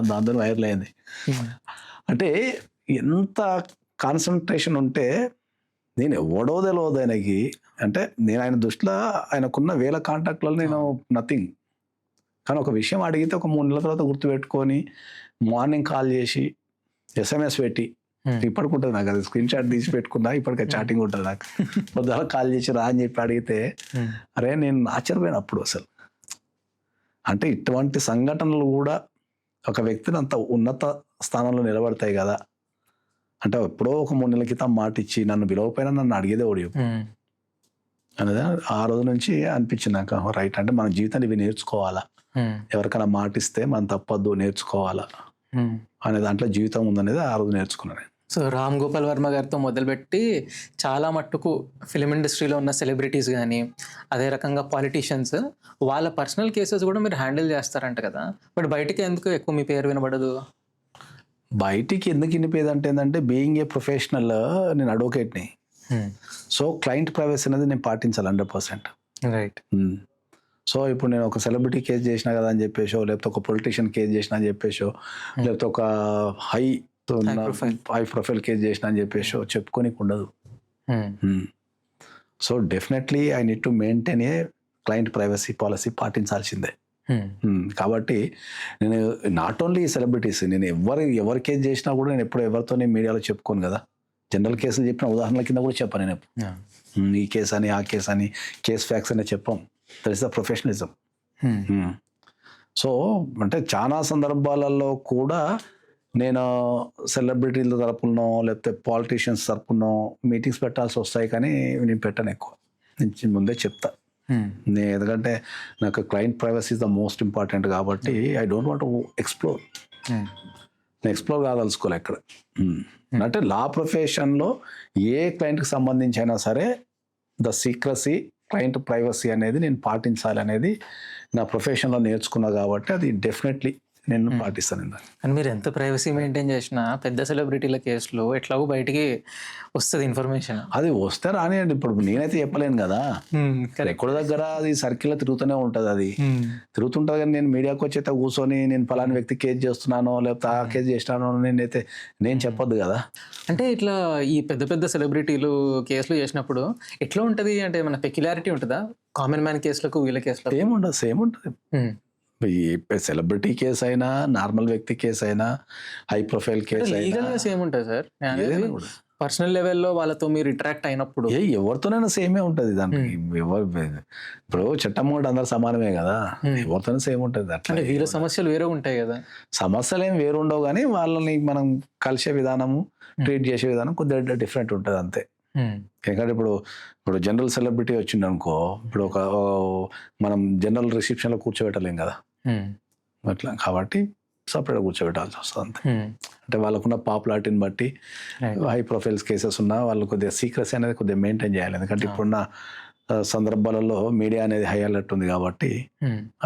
దాంతో వైరల్ అయింది. అంటే ఎంత కాన్సన్ట్రేషన్ ఉంటే నేను ఎవడో తెలియదు ఆయనకి, అంటే నేను ఆయన దృష్టిలో ఆయనకున్న వేల కాంటాక్ట్లలో నేను నథింగ్. కానీ ఒక విషయం అడిగితే ఒక 3 నెలల తర్వాత గుర్తుపెట్టుకొని మార్నింగ్ కాల్ చేసి SMS పెట్టి, ఇప్పటికి ఉంటుంది నాకు, అది స్క్రీన్ షాట్ తీసి పెట్టుకున్నా ఇప్పటికే చాటింగ్ ఉంటుంది నాకు. పొద్దున కాల్ చేసి రా అని చెప్పి అడిగితే అరే నేను ఆశ్చర్యపోయాను అప్పుడు అసలు. అంటే ఇటువంటి సంఘటనలు కూడా ఒక వ్యక్తిని అంత ఉన్నత స్థానంలో నిలబడతాయి కదా. అంటే ఎప్పుడో ఒక 3 నెలల క్రితం మాట ఇచ్చి నన్ను పిలవపోయినా నన్ను అడిగేదే ఓడి అనేది ఆ రోజు నుంచి అనిపించింది నాకు, రైట్, అంటే మన జీవితాన్ని ఇవి నేర్చుకోవాలా, ఎవరికైనా మాట ఇస్తే మనం తప్పద్దు నేర్చుకోవాలా అనే దాంట్లో జీవితం ఉందనేది ఆ రోజు నేర్చుకున్నాను. సో రామ్ గోపాల్ వర్మ గారితో మొదలుపెట్టి చాలా మట్టుకు ఫిలిం ఇండస్ట్రీలో ఉన్న సెలబ్రిటీస్ కానీ అదే రకంగా పాలిటీషియన్స్ వాళ్ళ పర్సనల్ కేసెస్ కూడా మీరు హ్యాండిల్ చేస్తారంట కదా, బట్ బయటికి ఎందుకు ఎక్కువ మీ పేరు వినబడదు? బయటికి ఎందుకు వినిపోయేది అంటే ఏంటంటే బీయింగ్ ఏ ప్రొఫెషనల్, నేను అడ్వకేట్ని, సో క్లయింట్ ప్రైవసీ అనేది నేను పాటించాలి 100%. రైట్. సో ఇప్పుడు నేను ఒక సెలబ్రిటీ కేసు చేసినా కదా అని చెప్పేసో, లేకపోతే ఒక పొలిటీషియన్ కేసు చేసినా అని చెప్పేసో, లేకపోతే ఒక హై ప్రొఫైల్ కేసు చేసినా అని చెప్పేసో చెప్పుకోనికి ఉండదు. So definitely I need to maintain a client privacy policy పాటించాల్సిందే. కాబట్టి నేను నాట్ ఓన్లీ సెలబ్రిటీస్, నేను ఎవరి కేసు చేసినా కూడా నేను ఎప్పుడు ఎవరితో మీడియాలో చెప్పుకోను కదా. జనరల్ కేసులు చెప్పిన ఉదాహరణల కింద కూడా చెప్పాను నేను, ఈ కేసు అని ఆ కేసు అని కేస్ ఫ్యాక్స్ అనే చెప్పాం. That is the professionalism. So అంటే చాలా సందర్భాలలో కూడా నేను సెలబ్రిటీల తరపునో లేకపోతే పాలిటీషియన్స్ తరపునో మీటింగ్స్ పెట్టాల్సి వస్తాయి, కానీ నేను పెట్టను ఎక్కువ, నేను ముందే చెప్తా. నేను ఎందుకంటే నాకు client privacy is the most important కాబట్టి I don't want to explore. నేను ఎక్స్ప్లోర్ కాదలుచుకోలే ఎక్కడ. అంటే లా ప్రొఫెషన్లో ఏ క్లయింట్కి సంబంధించి అయినా సరే ద సీక్రసీ, క్లయింట్ ప్రైవసీ అనేది నేను పాటించాలి అనేది నా ప్రొఫెషన్లో నేర్చుకున్నా కాబట్టి అది డెఫినెట్లీ నేను పాటిస్తాను. అండ్ మీరు ఎంత ప్రైవసీ మెయింటైన్ చేసినా పెద్ద సెలబ్రిటీల కేసులో ఎట్లాగో బయటికి వస్తుంది ఇన్ఫర్మేషన్. అది వస్తే రానియండి, ఇప్పుడు నేనైతే చెప్పలేను కదా, ఎక్కడ దగ్గర అది సర్కిల్లో తిరుగుతూనే ఉంటుంది, అది తిరుగుతుంటుంది. కానీ నేను మీడియాకి వచ్చి అయితే కూర్చొని నేను పలానా వ్యక్తి కేసు చేస్తున్నానో లేకపోతే ఆ కేసు చేస్తున్నానో నేను చెప్పొద్దు కదా. అంటే ఇట్లా ఈ పెద్ద పెద్ద సెలబ్రిటీలు కేసులు చేసినప్పుడు ఎట్లా ఉంటుంది అంటే మన పెక్యులారిటీ ఉంటుందా కామన్ మ్యాన్ కేసులకు వీళ్ళ కేసులకు? ఏముండదు, సేమ్ ఉంటుంది. ఈ సెలబ్రిటీ కేసు అయినా నార్మల్ వ్యక్తి కేసు అయినా హై ప్రొఫైల్ కేసు అయినా సేమ్ ఉంటుంది సార్. పర్సనల్ లెవెల్లో వాళ్ళతో మీరు ఇంటరాక్ట్ అయినప్పుడు ఎవరితోనైనా సేమే ఉంటుంది. దానికి ఇప్పుడు చట్టం కూడా అందరు సమానమే కదా, ఎవరితోనైనా సేమ్ ఉంటుంది. అట్లా వీళ్ళ సమస్యలు వేరే ఉంటాయి కదా. సమస్యలు ఏమి వేరు ఉండవు, కానీ వాళ్ళని మనం కలిసే విధానము, ట్రీట్ చేసే విధానం కొద్దిగా డిఫరెంట్ ఉంటుంది అంతే. ఎందుకంటే ఇప్పుడు జనరల్ సెలబ్రిటీ వచ్చింది అనుకో, ఇప్పుడు ఒక మనం జనరల్ రిసెప్షన్లో కూర్చోబెట్టలేం కదా అట్లా, కాబట్టి సపరేట్గా కూర్చోబెట్టాల్సి వస్తుంది అంతే. అంటే వాళ్ళకున్న పాపులారిటీని బట్టి హై ప్రొఫైల్స్ కేసెస్ ఉన్నా వాళ్ళు కొద్దిగా సీక్రెసీ అనేది కొద్దిగా మెయింటైన్ చేయాలి. ఎందుకంటే ఇప్పుడున్న సందర్భాలలో మీడియా అనేది హై అలర్ట్ ఉంది కాబట్టి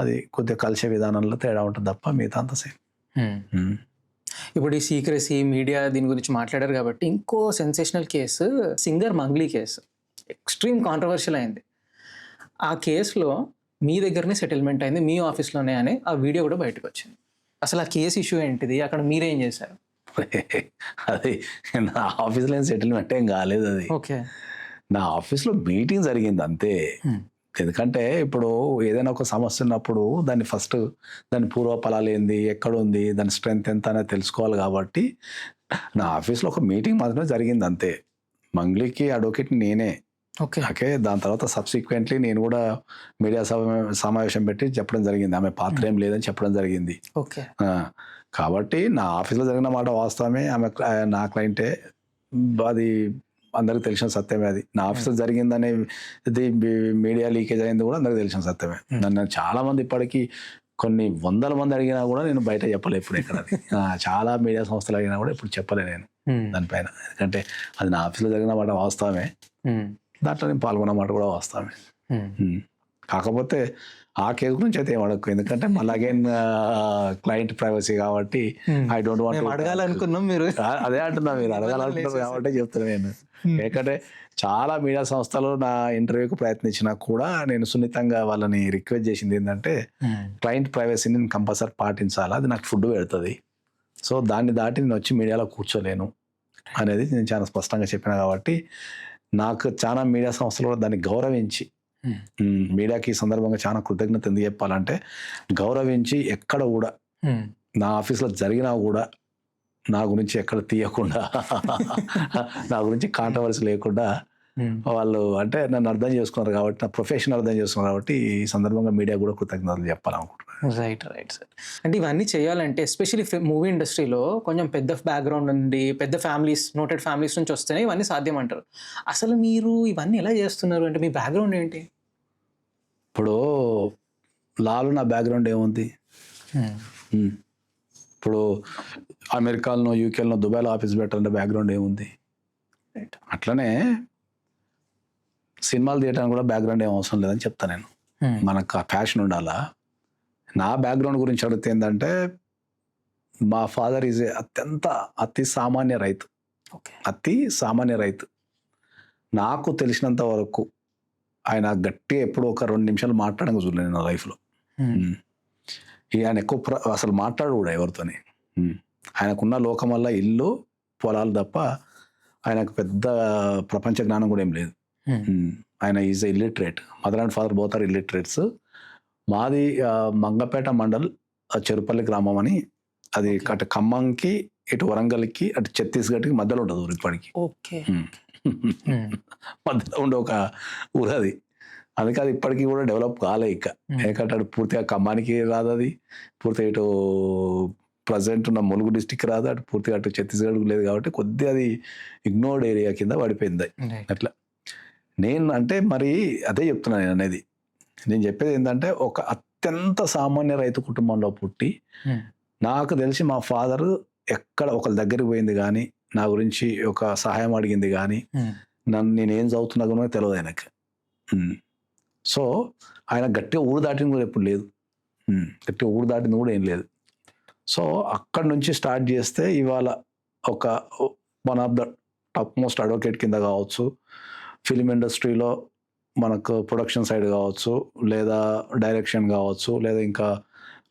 అది కొద్దిగా కలిసే విధానంలో తేడా ఉంటుంది తప్ప మిగతా అంత సేమ్. ఇప్పుడు ఈ సీక్రెసీ మీడియా దీని గురించి మాట్లాడారు కాబట్టి ఇంకో sensational case singer Mangli case extreme controversial అయింది. ఆ కేసులో మీ దగ్గరనే సెటిల్మెంట్ అయింది, మీ ఆఫీస్లోనే అని ఆ వీడియో కూడా బయటకు వచ్చింది. అసలు ఆ కేసు ఇష్యూ ఏంటిది, అక్కడ మీరేం చేశారు? అది నా ఆఫీస్లో సెటిల్మెంట్ ఏం కాలేదు, అది ఓకే నా ఆఫీస్లో మీటింగ్ జరిగింది అంతే. ఎందుకంటే ఇప్పుడు ఏదైనా ఒక సమస్య ఉన్నప్పుడు దాని పూర్వఫలాలు ఏంది, ఎక్కడ ఉంది, దాని స్ట్రెంగ్త్ ఎంత అనేది తెలుసుకోవాలి. కాబట్టి నా ఆఫీస్లో ఒక మీటింగ్ మాత్రమే జరిగింది అంతే. మంగ్లీకి అడ్వకేట్ నేనే. ఓకే, దాని తర్వాత సబ్సిక్వెంట్లీ నేను కూడా మీడియా సమావేశం పెట్టి చెప్పడం జరిగింది, ఆమె పాత్ర ఏం లేదని చెప్పడం జరిగింది. ఓకే, కాబట్టి నా ఆఫీస్లో జరిగిన మాట వాస్తవమే, ఆమె నా క్లయింటే, అది అందరికి తెలిసిన సత్యమే. అది నా ఆఫీస్లో జరిగిందనే ఇది మీడియా లీకేజ్ అయింది కూడా అందరికి తెలిసిన సత్యమే. నన్ను చాలా మంది ఇప్పటికీ కొన్ని వందల మంది అడిగినా కూడా నేను బయట చెప్పలే ఇప్పుడు ఎక్కడ అది. చాలా మీడియా సంస్థలు అడిగినా కూడా ఇప్పుడు చెప్పలే నేను దానిపైన. ఎందుకంటే అది నా ఆఫీస్లో జరిగిన మాట వాస్తవమే, దాంట్లో నేను పాల్గొన్న మాట కూడా వాస్తవమే. కాకపోతే ఆ కేసు గురించి అయితే ఏం అడగకు, ఎందుకంటే మళ్ళీ అగైన్ క్లయింట్ ప్రైవసీ కాబట్టి ఐ డోంట్ వాంట్ అడగాలనుకున్నాం. మీరు అదే అంటున్నా, మీరు అడగాలనుకుంటారు కాబట్టి చెప్తాను నేను. ఎందుకంటే చాలా మీడియా సంస్థలు నా ఇంటర్వ్యూకి ప్రయత్నించినా కూడా నేను సున్నితంగా వాళ్ళని రిక్వెస్ట్ చేసింది ఏంటంటే క్లయింట్ ప్రైవసీని నేను కంపల్సరీ పాటించాలా, అది నాకు ఫుడ్ పెడుతుంది, సో దాన్ని దాటి నేను వచ్చి మీడియాలో కూర్చోలేను అనేది నేను చాలా స్పష్టంగా చెప్పిన. కాబట్టి నాకు చాలా మీడియా సంస్థలు కూడా దాన్ని గౌరవించి, మీడియాకి ఈ సందర్భంగా చాలా కృతజ్ఞత ఎందుకు చెప్పాలంటే, గౌరవించి ఎక్కడ కూడా నా ఆఫీస్లో జరిగినా కూడా నా గురించి ఎక్కడ తీయకుండా నా గురించి కాంట్రవర్సీ లేకుండా వాళ్ళు అంటే నన్ను అర్థం చేసుకున్నారు కాబట్టి, నా ప్రొఫెషన్ అర్థం చేసుకున్నారు కాబట్టి ఈ సందర్భంగా మీడియా కూడా కృతజ్ఞతలు చెప్పాలనుకుంటున్నాను. Right sir. అంటే ఇవన్నీ చేయాలంటే ఎస్పెషల్లీ మూవీ ఇండస్ట్రీలో కొంచెం పెద్ద బ్యాక్గ్రౌండ్ నుండి, పెద్ద ఫ్యామిలీస్, నోటెడ్ ఫ్యామిలీస్ నుంచి వస్తేనే ఇవన్నీ సాధ్యం అంటారు. అసలు మీరు ఇవన్నీ ఎలా చేస్తున్నారు? అంటే మీ బ్యాక్గ్రౌండ్ ఏంటి? ఇప్పుడు లాలో నా బ్యాక్గ్రౌండ్ ఏముంది? ఇప్పుడు అమెరికాలో, యూకేలో, దుబాయ్లో ఆఫీస్ పెట్టాలంటే బ్యాక్గ్రౌండ్ ఏముంది? అట్లనే సినిమాలు తీయడానికి కూడా బ్యాక్గ్రౌండ్ ఏం అవసరం లేదని చెప్తాను నేను. మనకు ఆ ప్యాషన్ ఉండాలా. నా బ్యాక్గ్రౌండ్ గురించి అడిగితే ఏంటంటే, మా ఫాదర్ ఈజ్ అతి సామాన్య రైతు. అతి సామాన్య రైతు. నాకు తెలిసినంత వరకు ఆయన గట్టిగా ఎప్పుడు ఒక 2 నిమిషాలు మాట్లాడక చూడలేదు నా లైఫ్లో. ఆయన ఎక్కువ అసలు మాట్లాడు కూడా ఎవరితోని. ఆయనకున్న లోకం వల్ల ఇల్లు, పొలాలు తప్ప ఆయనకు పెద్ద ప్రపంచ జ్ఞానం కూడా ఏం లేదు. ఆయన is illiterate. Mother and father both are illiterates. మాది మంగపేట మండల్ చెరుపల్లి గ్రామం అని, అది అటు ఖమ్మంకి, ఇటు వరంగల్కి, అటు ఛత్తీస్గఢ్కి మధ్యలో ఉంటుంది ఊరు. ఇప్పటికి మధ్యలో ఉండే ఒక ఊరు అది. అందుకే అది ఇప్పటికీ కూడా డెవలప్ కాలే ఇక. ఎందుకంటే అటు పూర్తిగా ఖమ్మానికి రాదు, అది పూర్తిగా ఇటు ప్రజెంట్ ఉన్న ములుగు డిస్టిక్ రాదు, అటు పూర్తిగా అటు ఛత్తీస్గఢ్కి లేదు. కాబట్టి కొద్దిగా అది ఇగ్నోర్డ్ ఏరియా కింద పడిపోయింది అట్లా. నేను అంటే మరి అదే చెప్తున్నాను నేను అనేది. నేను చెప్పేది ఏంటంటే, ఒక అత్యంత సామాన్య రైతు కుటుంబంలో పుట్టి, నాకు తెలిసి మా ఫాదర్ ఎక్కడ ఒకరి దగ్గరికి పోయింది కానీ, నా గురించి ఒక సహాయం అడిగింది కానీ, నేనేం చదువుతున్నా కూడా తెలియదు ఆయనకి. సో ఆయన గట్టిగా ఊరు దాటింది కూడా ఎప్పుడు లేదు. గట్టిగా ఊరు దాటింది కూడా ఏం లేదు. సో అక్కడి నుంచి స్టార్ట్ చేస్తే ఇవాళ ఒక one of the top most advocate కింద కావచ్చు, ఫిలిం ఇండస్ట్రీలో మనకు ప్రొడక్షన్ సైడ్ కావచ్చు, లేదా డైరెక్షన్ కావచ్చు, లేదా ఇంకా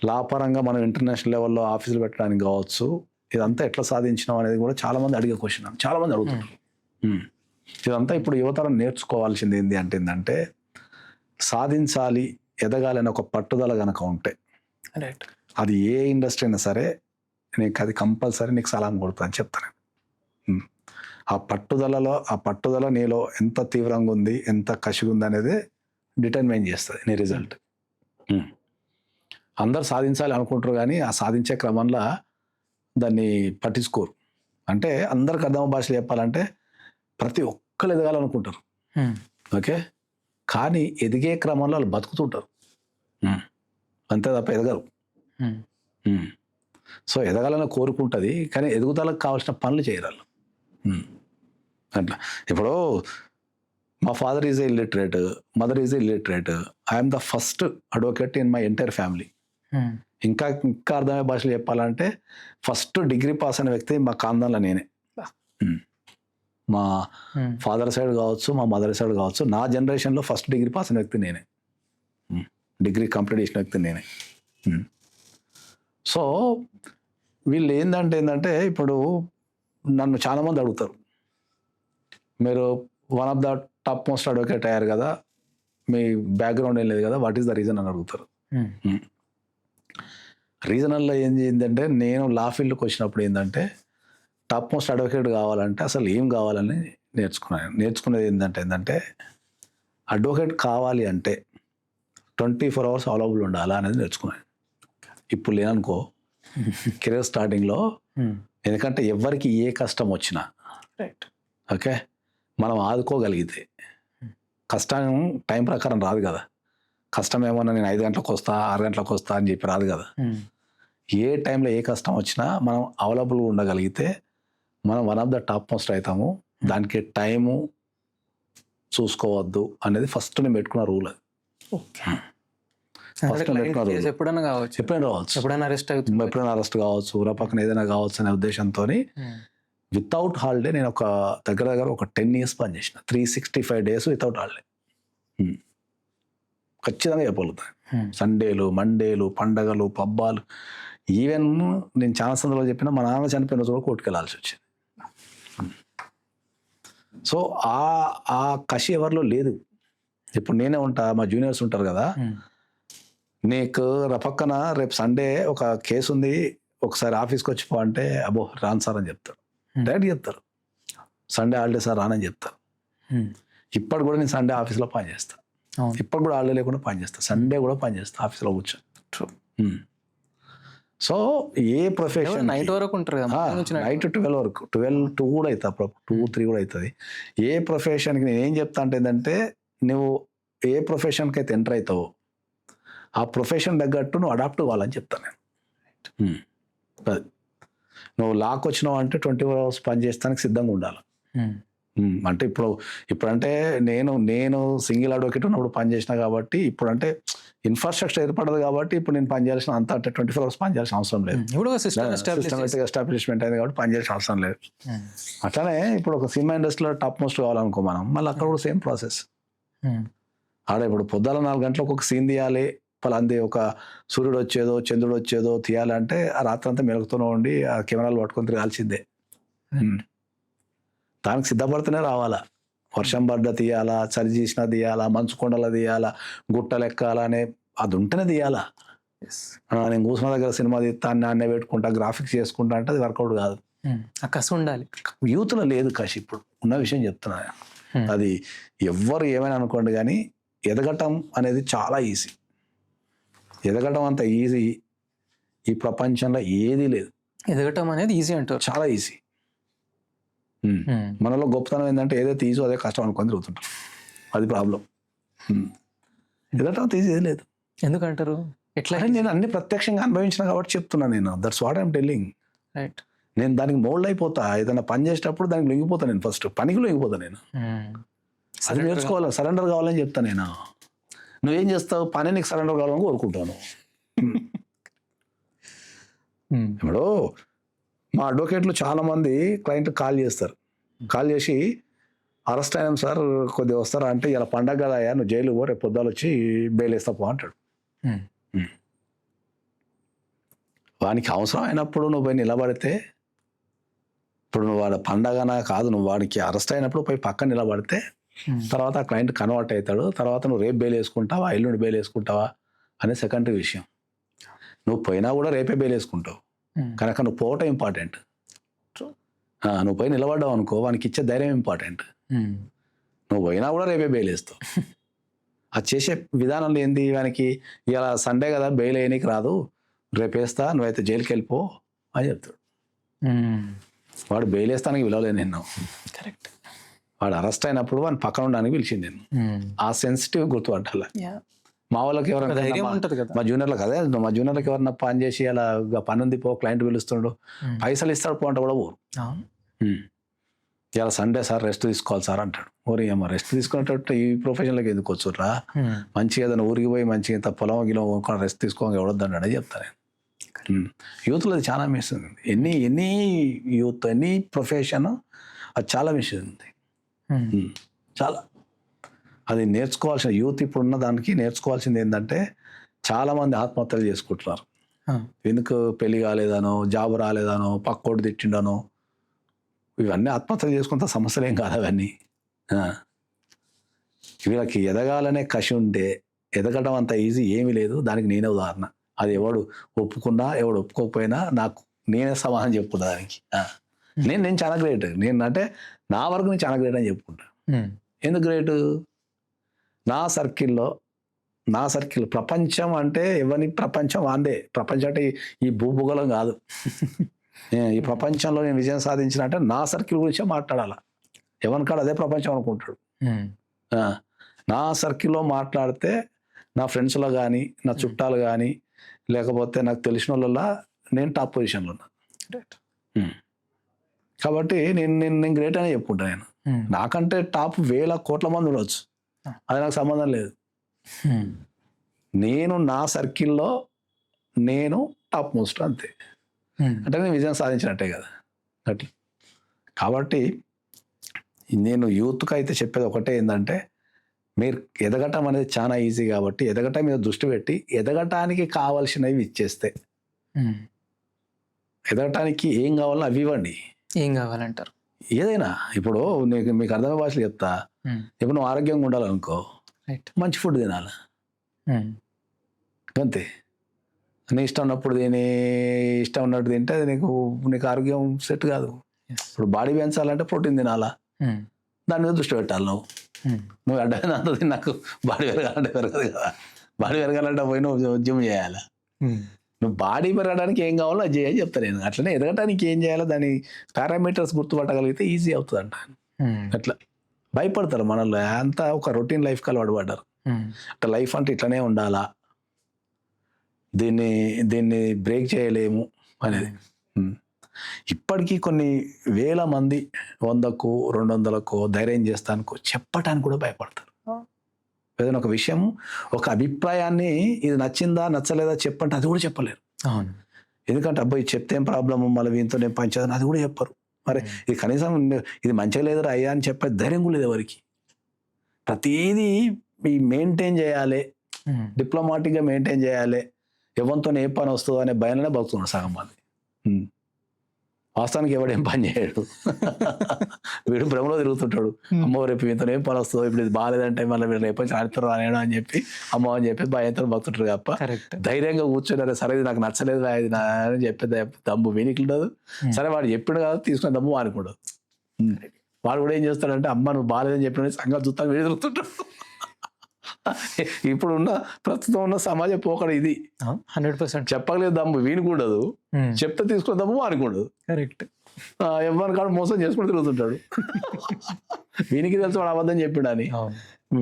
లా పరంగా మనం ఇంటర్నేషనల్ లెవెల్లో ఆఫీసులు పెట్టడానికి కావచ్చు, ఇదంతా ఎట్లా సాధించినాం అనేది కూడా చాలామంది అడిగే క్వశ్చన్. చాలామంది అడుగుతున్నారు. ఇదంతా ఇప్పుడు యువతరం నేర్చుకోవాల్సింది ఏంటంటే, సాధించాలి, ఎదగాలని ఒక పట్టుదల కనుక ఉంటే, అది ఏ ఇండస్ట్రీ అయినా సరే, నీకు అది కంపల్సరీ నీకు సలాం కొడుతుంది అని చెప్తాను. ఆ పట్టుదల నీలో ఎంత తీవ్రంగా ఉంది, ఎంత కసిగా ఉంది అనేది డిటర్మైన్ చేస్తుంది నీ రిజల్ట్. అందరు సాధించాలి అనుకుంటారు కానీ ఆ సాధించే క్రమంలో దాన్ని పట్టించుకోరు. అంటే అందరికి అర్థం భాషలో చెప్పాలంటే, ప్రతి ఒక్కరు ఎదగాలనుకుంటారు, ఓకే, కానీ ఎదిగే క్రమంలో వాళ్ళు బతుకుతుంటారు, అంతే తప్ప ఎదగరు. సో ఎదగాలని కోరుకుంటుంది కానీ ఎదుగుదలకు కావాల్సిన పనులు చేయరాళ్ళు అట్లా. ఇప్పుడు మా father is illiterate, mother is illiterate, I'm the first advocate in my entire family. ఇంకా అర్థమయ్యే భాషలో చెప్పాలంటే, ఫస్ట్ డిగ్రీ పాస్ అయిన వ్యక్తి మా ఖాందాన్లో నేనే. మా ఫాదర్ సైడ్ కావచ్చు, మా మదర్ సైడ్ కావచ్చు, నా జనరేషన్లో ఫస్ట్ డిగ్రీ పాస్ అయిన వ్యక్తి నేనే, డిగ్రీ కంప్లీట్ చేసిన వ్యక్తి నేనే. సో వీళ్ళు ఏంటంటే ఇప్పుడు నన్ను చాలామంది అడుగుతారు, మీరు one of the top most advocate అయ్యారు కదా, మీ బ్యాక్గ్రౌండ్ ఏం లేదు కదా, వాట్ ఈస్ ద రీజన్ అని అడుగుతారు. రీజనల్లో ఏంటంటే, నేను లా ఫీల్డ్కి వచ్చినప్పుడు ఏంటంటే, టాప్ మోస్ట్ అడ్వకేట్ కావాలంటే అసలు ఏం కావాలని నేర్చుకునేది ఏంటంటే అడ్వకేట్ కావాలి అంటే 24 hours అవైలబుల్ ఉండాలా అనేది నేర్చుకున్నాను. ఇప్పుడు లేననుకో కెరీర్ స్టార్టింగ్లో, ఎందుకంటే ఎవరికి ఏ కష్టం వచ్చినా ఓకే మనం ఆదుకోగలిగితే, కష్టం టైం ప్రకారం రాదు కదా, కష్టం ఏమన్నా నేను 5 గంటలకు వస్తా 6 గంటలకు వస్తా అని చెప్పి రాదు కదా. ఏ టైంలో ఏ కష్టం వచ్చినా మనం అవైలబుల్గా ఉండగలిగితే మనం one of the top most అవుతాము. దానికి టైము చూసుకోవద్దు అనేది ఫస్ట్ నేను పెట్టుకున్న రూల్. అది ఫస్ట్ పెట్టుకున్న రూల్. ఎప్పుడైనా కావచ్చు, ఎప్పుడైనా రావచ్చు, ఎప్పుడైనా అరెస్ట్ అవుతుంది, ఎప్పుడైనా అరెస్ట్ కావచ్చు, పక్కన ఏదైనా కావచ్చు అనే ఉద్దేశంతో వితౌట్ హాలిడే నేను ఒక దగ్గర ఒక 10 years పనిచేసిన. 365 days వితౌట్ హాలిడే ఖచ్చితంగా చెప్పగలుగుతాను. సండేలు, మండేలు, పండగలు, పబ్బాలు, ఈవెన్ నేను చాలా సందర్భాలు చెప్పినా మా నాన్న చనిపోయిన రోజు కూడా కోర్టుకు వెళ్ళాల్సి వచ్చింది. సో ఆ కసి ఎవరిలో లేదు. ఇప్పుడు నేనే ఉంటా, మా జూనియర్స్ ఉంటారు కదా, నీకు పక్కన రేపు సండే ఒక కేసు ఉంది, ఒకసారి ఆఫీస్కి వచ్చిపో అంటే అబ్బో రాను సార్ అని చెప్తారు, డైరెక్ట్ చెప్తారు. సండే హాలిడే సార్ రానని చెప్తారు. ఇప్పటి కూడా నేను సండే ఆఫీస్లో పనిచేస్తాను, ఇప్పటి కూడా హాలిడే లేకుండా పనిచేస్తాను, సండే కూడా పనిచేస్తాను ఆఫీస్లో కూర్చొని. సో ఏ ప్రొఫెషన్ నైట్ వరకు ఉంటారు కదా, నైట్ 12 వరకు, 12 కూడా అవుతుంది, అప్పుడు 2-3 కూడా అవుతుంది. ఏ ప్రొఫెషన్కి నేను ఏం చెప్తా అంటే ఏంటంటే, నువ్వు ఏ ప్రొఫెషన్కి అయితే ఎంటర్ అవుతావో ఆ ప్రొఫెషన్ తగ్గట్టు నువ్వు అడాప్ట్ కావాలని చెప్తాను నేను. అది నువ్వు లాక్ వచ్చినావు అంటే 24 hours పని చేస్తానికి సిద్ధంగా ఉండాలి. అంటే ఇప్పుడంటే నేను సింగిల్ అడ్వకేట్ ఉన్నప్పుడు పని చేసిన కాబట్టి, ఇప్పుడంటే ఇన్ఫ్రాస్ట్రక్చర్ ఏర్పడదు కాబట్టి ఇప్పుడు నేను పని చేయాల్సిన అంత అంటే 24 hours పని చేయాల్సిన అవసరం లేదు. సిస్టమేటిక్ ఎస్టాబ్లిష్మెంట్ అయింది కాబట్టి పని చేయాల్సిన అవసరం లేదు. అట్లానే ఇప్పుడు ఒక సినిమా ఇండస్ట్రీలో టాప్ మోస్ట్ కావాలనుకో మనం, మళ్ళీ అక్కడ కూడా సేమ్ ప్రాసెస్. ఆడ ఇప్పుడు పొద్దుల 4 గంటలకు ఒక సీన్ తీయాలి, పలాంది ఒక సూర్యుడు వచ్చేదో చంద్రుడు వచ్చేదో తీయాలంటే ఆ రాత్రంతా మెలుగుతూనే ఉండి ఆ కెమెరాలు పట్టుకొని తిరగాల్సిందే. దానికి సిద్ధపడుతూనే రావాలా. వర్షం పడ్డా తీయాలా, చలి చేసినా తీయాలా, మంచు కొండలా తీయాలా, గుట్టలు ఎక్కాలనే అది ఉంటేనే తీయాలా. నేను కూర్చున్న దగ్గర సినిమా తీస్తాను, అన్నీ పెట్టుకుంటా, గ్రాఫిక్స్ చేసుకుంటా అంటే అది వర్కౌట్ కాదు. కసి ఉండాలి. యూత్లో లేదు కసి. ఇప్పుడు ఉన్న విషయం చెప్తున్నా. అది ఎవ్వరు ఏమైనా అనుకోండి కానీ ఎదగటం అనేది చాలా ఈజీ. ఎదగటం అంత ఈజీ ఈ ప్రపంచంలో ఏదీ లేదు. ఎదగటం అనేది ఈజీ అంటారు, చాలా ఈజీ. మనలో గొప్పతనం ఏంటంటే ఏదైతే ఈజీ అదే కష్టం అనుకొని తిరుగుతుంటాం, అది ప్రాబ్లం. ఎదగటం అంత ఈజీ లేదు. ఎందుకంటారు? ఎట్లా? నేను అన్ని ప్రత్యక్షంగా అనుభవించిన కాబట్టి చెప్తున్నా నేను. That's what I'm telling. Right. నేను దానికి మోల్డ్ అయిపోతా. ఏదైనా పని చేసేటప్పుడు దానికి లొంగిపోతా. నేను ఫస్ట్ పనికి లొంగిపోతా. నేను అది నేర్చుకోవాలి, సరెండర్ కావాలని చెప్తాను నేను. నువ్వేం చేస్తావు? పని నీకు సరెండర్ కావాలని కోరుకుంటాను. ఇప్పుడు మా అడ్వకేట్లు చాలామంది క్లయింట్ కాల్ చేస్తారు. కాల్ చేసి అరెస్ట్ అయినాం సార్, కొద్దిగా వస్తారా అంటే, ఇలా పండగ కదా అయ్యా, నువ్వు జైలు పో, రేపు పొద్దులు వచ్చి బెయిల్ వేస్తా పో అంటాడు. వానికి అవసరం అయినప్పుడు నువ్వు పోయి నిలబడితే, ఇప్పుడు నువ్వు వాడు పండగనా కాదు, నువ్వు వాడికి అరెస్ట్ అయినప్పుడు పోయి పక్కన నిలబడితే తర్వాత ఆ క్లయింట్ కన్వర్ట్ అవుతాడు. తర్వాత నువ్వు రేపు బెయిల్ వేసుకుంటావా, ఎల్లుండి బెయిల్ వేసుకుంటావా అనే సెకండరీ విషయం. నువ్వు పోయినా కూడా రేపే బెయిల్ వేసుకుంటావు కనుక నువ్వు పోవటం ఇంపార్టెంట్. నువ్వు పోయి నిలబడ్డావు అనుకో, వానికి ఇచ్చే ధైర్యం ఇంపార్టెంట్. నువ్వు పోయినా కూడా రేపే బెయిల్ వేస్తావు. అది చేసే విధానంలో ఏంది, వానికి ఇలా సండే కదా బెయిల్ వేయనీకి రాదు, రేపు వేస్తా, నువ్వైతే జైలుకి వెళ్ళిపో అని చెప్తాడు. వాడు బెయిల్ వేస్తానికి పిలవలేదు నేను. కరెక్ట్. వాడు అరెస్ట్ అయినప్పుడు వాడిని పక్కన ఉండడానికి పిలిచింది నేను. ఆ సెన్సిటివ్ గుర్తుపట్టాల. మా వాళ్ళకి ఎవరైనా మా జూనియర్లకు అదే, మా జూనియర్లకు ఎవరన్నా పని చేసి అలా పని ఉంది పో, క్లయింట్ పిలుస్తుండు, పైసలు ఇస్తాడు పో అంటే కూడా పోరు. ఇలా సండే సార్ రెస్ట్ తీసుకోవాలి సార్ అంటాడు. ఊరి అమ్మ రెస్ట్ తీసుకునేటట్టు ఈ ప్రొఫెషన్లోకి ఎందుకు వచ్చుర్రా, మంచిగా ఏదైనా ఊరికి పోయి మంచిగా ఇంత పొలం గిలం రెస్ట్ తీసుకోవాలి ఎవడొద్దు అన్నాడు చెప్తాను నేను. యూత్లో అది చాలా మిస్ ఉంది. ఎనీ యూత్, ఎనీ ప్రొఫెషన్ అది చాలా మిస్ ఉంది. చాలా అది నేర్చుకోవాల్సిన యూత్ ఇప్పుడున్న దానికి నేర్చుకోవాల్సింది ఏంటంటే, చాలామంది ఆత్మహత్యలు చేసుకుంటున్నారు. ఎందుకు? పెళ్లి కాలేదనో, జాబ్ రాలేదనో, పక్కోడు తిట్టిండనో, ఇవన్నీ ఆత్మహత్యలు చేసుకుంటే సమస్యలు ఏం కాదు అవన్నీ. వీళ్ళకి ఎదగాలనే కసి ఉంటే ఎదగడం అంత ఈజీ ఏమీ లేదు. దానికి నేనే ఉదాహరణ. అది ఎవడు ఒప్పుకున్నా ఎవడు ఒప్పుకోకపోయినా నాకు నేనే సమాధానం చెప్పుకుంటా దానికి. నేను చాలా గ్రేట్. నేను అంటే నా వరకు నేను చాలా గ్రేట్ అని చెప్పుకుంటా. ఎందుకు గ్రేటు? నా సర్కిల్ ప్రపంచం అంటే ఎవరి ప్రపంచం వాందే. ప్రపంచం అంటే ఈ భూభూగోళం కాదు. ఈ ప్రపంచంలో నేను విజయం సాధించిన అంటే నా సర్కిల్ గురించే మాట్లాడాల. ఎవరికాడు అదే ప్రపంచం అనుకుంటాడు. నా సర్కిల్లో మాట్లాడితే నా ఫ్రెండ్స్లో కానీ నా చుట్టాలు కానీ లేకపోతే నాకు తెలిసిన వాళ్ళ నేను టాప్ పొజిషన్లో ఉన్నా. కాబట్టి నేను గ్రేట్ అనే చెప్పుకుంటా. నేను నాకంటే టాప్ వేల కోట్ల మంది ఉండవచ్చు, అది నాకు సంబంధం లేదు. నేను నా సర్కిల్లో నేను టాప్ మోస్ట్ అంతే. అంటే నేను విజయం సాధించినట్టే కదా అట్లా. కాబట్టి నేను యూత్కి అయితే చెప్పేది ఒకటే ఏంటంటే, మీరు ఎదగటం అనేది చాలా ఈజీ కాబట్టి ఎదగటం మీద దృష్టి పెట్టి ఎదగటానికి కావాల్సినవి ఇచ్చేస్తే, ఎదగటానికి ఏం కావాలో అవి ఇవ్వండి. ఏం కావాలంటారు? ఏదైనా ఇప్పుడు మీకు అర్థమయ్యే భాషలు చెప్తా. ఇప్పుడు నువ్వు ఆరోగ్యంగా ఉండాలనుకో, మంచి ఫుడ్ తినాలి అంతే. నీ ఇష్టం ఉన్నప్పుడు తిని ఇష్టం ఉన్నట్టు తింటే అది నీకు ఆరోగ్యం సెట్ కాదు. ఇప్పుడు బాడీ పెంచాలంటే ప్రోటీన్ తినాలా, దాని మీద దృష్టి పెట్టాలి. నువ్వు అడ్డమైన అంత నాకు బాడీ పెరగాలంటే పెరగదు కదా. బాడీ పెరగాలంటే పోయి నువ్వు జిమ్ చేయాలా. నువ్వు బాడీ పెరగడానికి ఏం కావాలో అది చేయని చెప్తాను నేను. అట్లనే ఎదగటానికి ఏం చేయాలో దాని పారామీటర్స్ గుర్తుపట్టగలిగితే ఈజీ అవుతుంది అంట. అట్లా భయపడతారు మనలో, అంతా ఒక రొటీన్ లైఫ్కి అలవాటు పడ్డారు. అట్లా లైఫ్ అంటే ఇట్లనే ఉండాలా, దీన్ని బ్రేక్ చేయలేము అనేది. ఇప్పటికీ కొన్ని వేల మంది 100కో 200కో ధైర్యం చేస్తానికో చెప్పటానికి కూడా భయపడతారు. ఏదైనా ఒక విషయం, ఒక అభిప్రాయాన్ని ఇది నచ్చిందా నచ్చలేదా చెప్పంటే అది కూడా చెప్పలేరు. ఎందుకంటే అబ్బాయి చెప్తే ఏం ప్రాబ్లము, మళ్ళీ వీంతో నేను పంచేదని అది కూడా చెప్పరు. మరి ఇది కనీసం ఇది మంచిగా లేదురా అయ్యా అని చెప్పే ధైర్యం కూడా లేదు ఎవరికి. ప్రతిదీ మెయింటైన్ చేయాలి, డిప్లొమాటిక్గా మెయింటైన్ చేయాలి, ఎవరితో ఏ పని వస్తుందో అనే భయంలోనే బతుకుతున్నాడు సగం మంది. వాస్తవానికి ఎవడేం పని చేయడు, వీడు భ్రమలో తిరుగుతుంటాడు. అమ్మ రేపు ఇంత ఏం పని వస్తుందో, ఇప్పుడు ఇది బాగాలేదంటే మళ్ళీ వీళ్ళు రేపు ఆడుతారు అనేయడం అని చెప్పి అమ్మ అని చెప్పి భయంతో బతుకుంటారు తప్ప ధైర్యంగా కూర్చొని సరే ఇది నాకు నచ్చలేదు ఇది అని చెప్పి దమ్ము వీనికి ఉండదు. సరే వాడు చెప్పాడు కదా తీసుకునే దమ్ము వానికి ఉండదు. వాడు కూడా ఏం చేస్తాడంటే అమ్మ నువ్వు బాగాలేదని చెప్పిన సంగతి చూస్తాను వీడు తిరుగుతుంటాడు. ఇప్పుడున్న ప్రస్తుతం ఉన్న సమాజ పోకడ ఇది. 100% చెప్పగలేదు దమ్ము వీనికి ఉండదు, చెప్తే తీసుకునే దమ్ము వానికి ఉండదు. కరెక్ట్. ఎవరి కాడు మోసం చేసుకుని తిరుగుతుంటాడు. వీనికి తెలుసు వాడు అబద్ధం చెప్పిండని,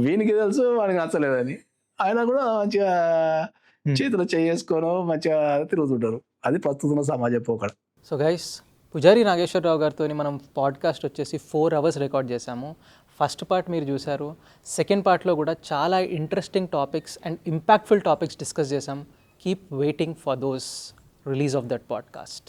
వీనికి తెలుసు వాడికి నచ్చలేదని, ఆయన కూడా మంచిగా చేతిలో చేసుకొని మంచిగా తిరుగుతుంటారు. అది ప్రస్తుతం సమాజ పోకడ. సో గైస్, పుజారి నాగేశ్వరరావు గారితో మనం పాడ్కాస్ట్ వచ్చేసి 4 hours రికార్డ్ చేశాము. ఫస్ట్ పార్ట్ మీరు చూశారు. సెకండ్ పార్ట్లో కూడా చాలా interesting topics and impactful topics discuss చేసాం. Keep waiting for those release of that podcast.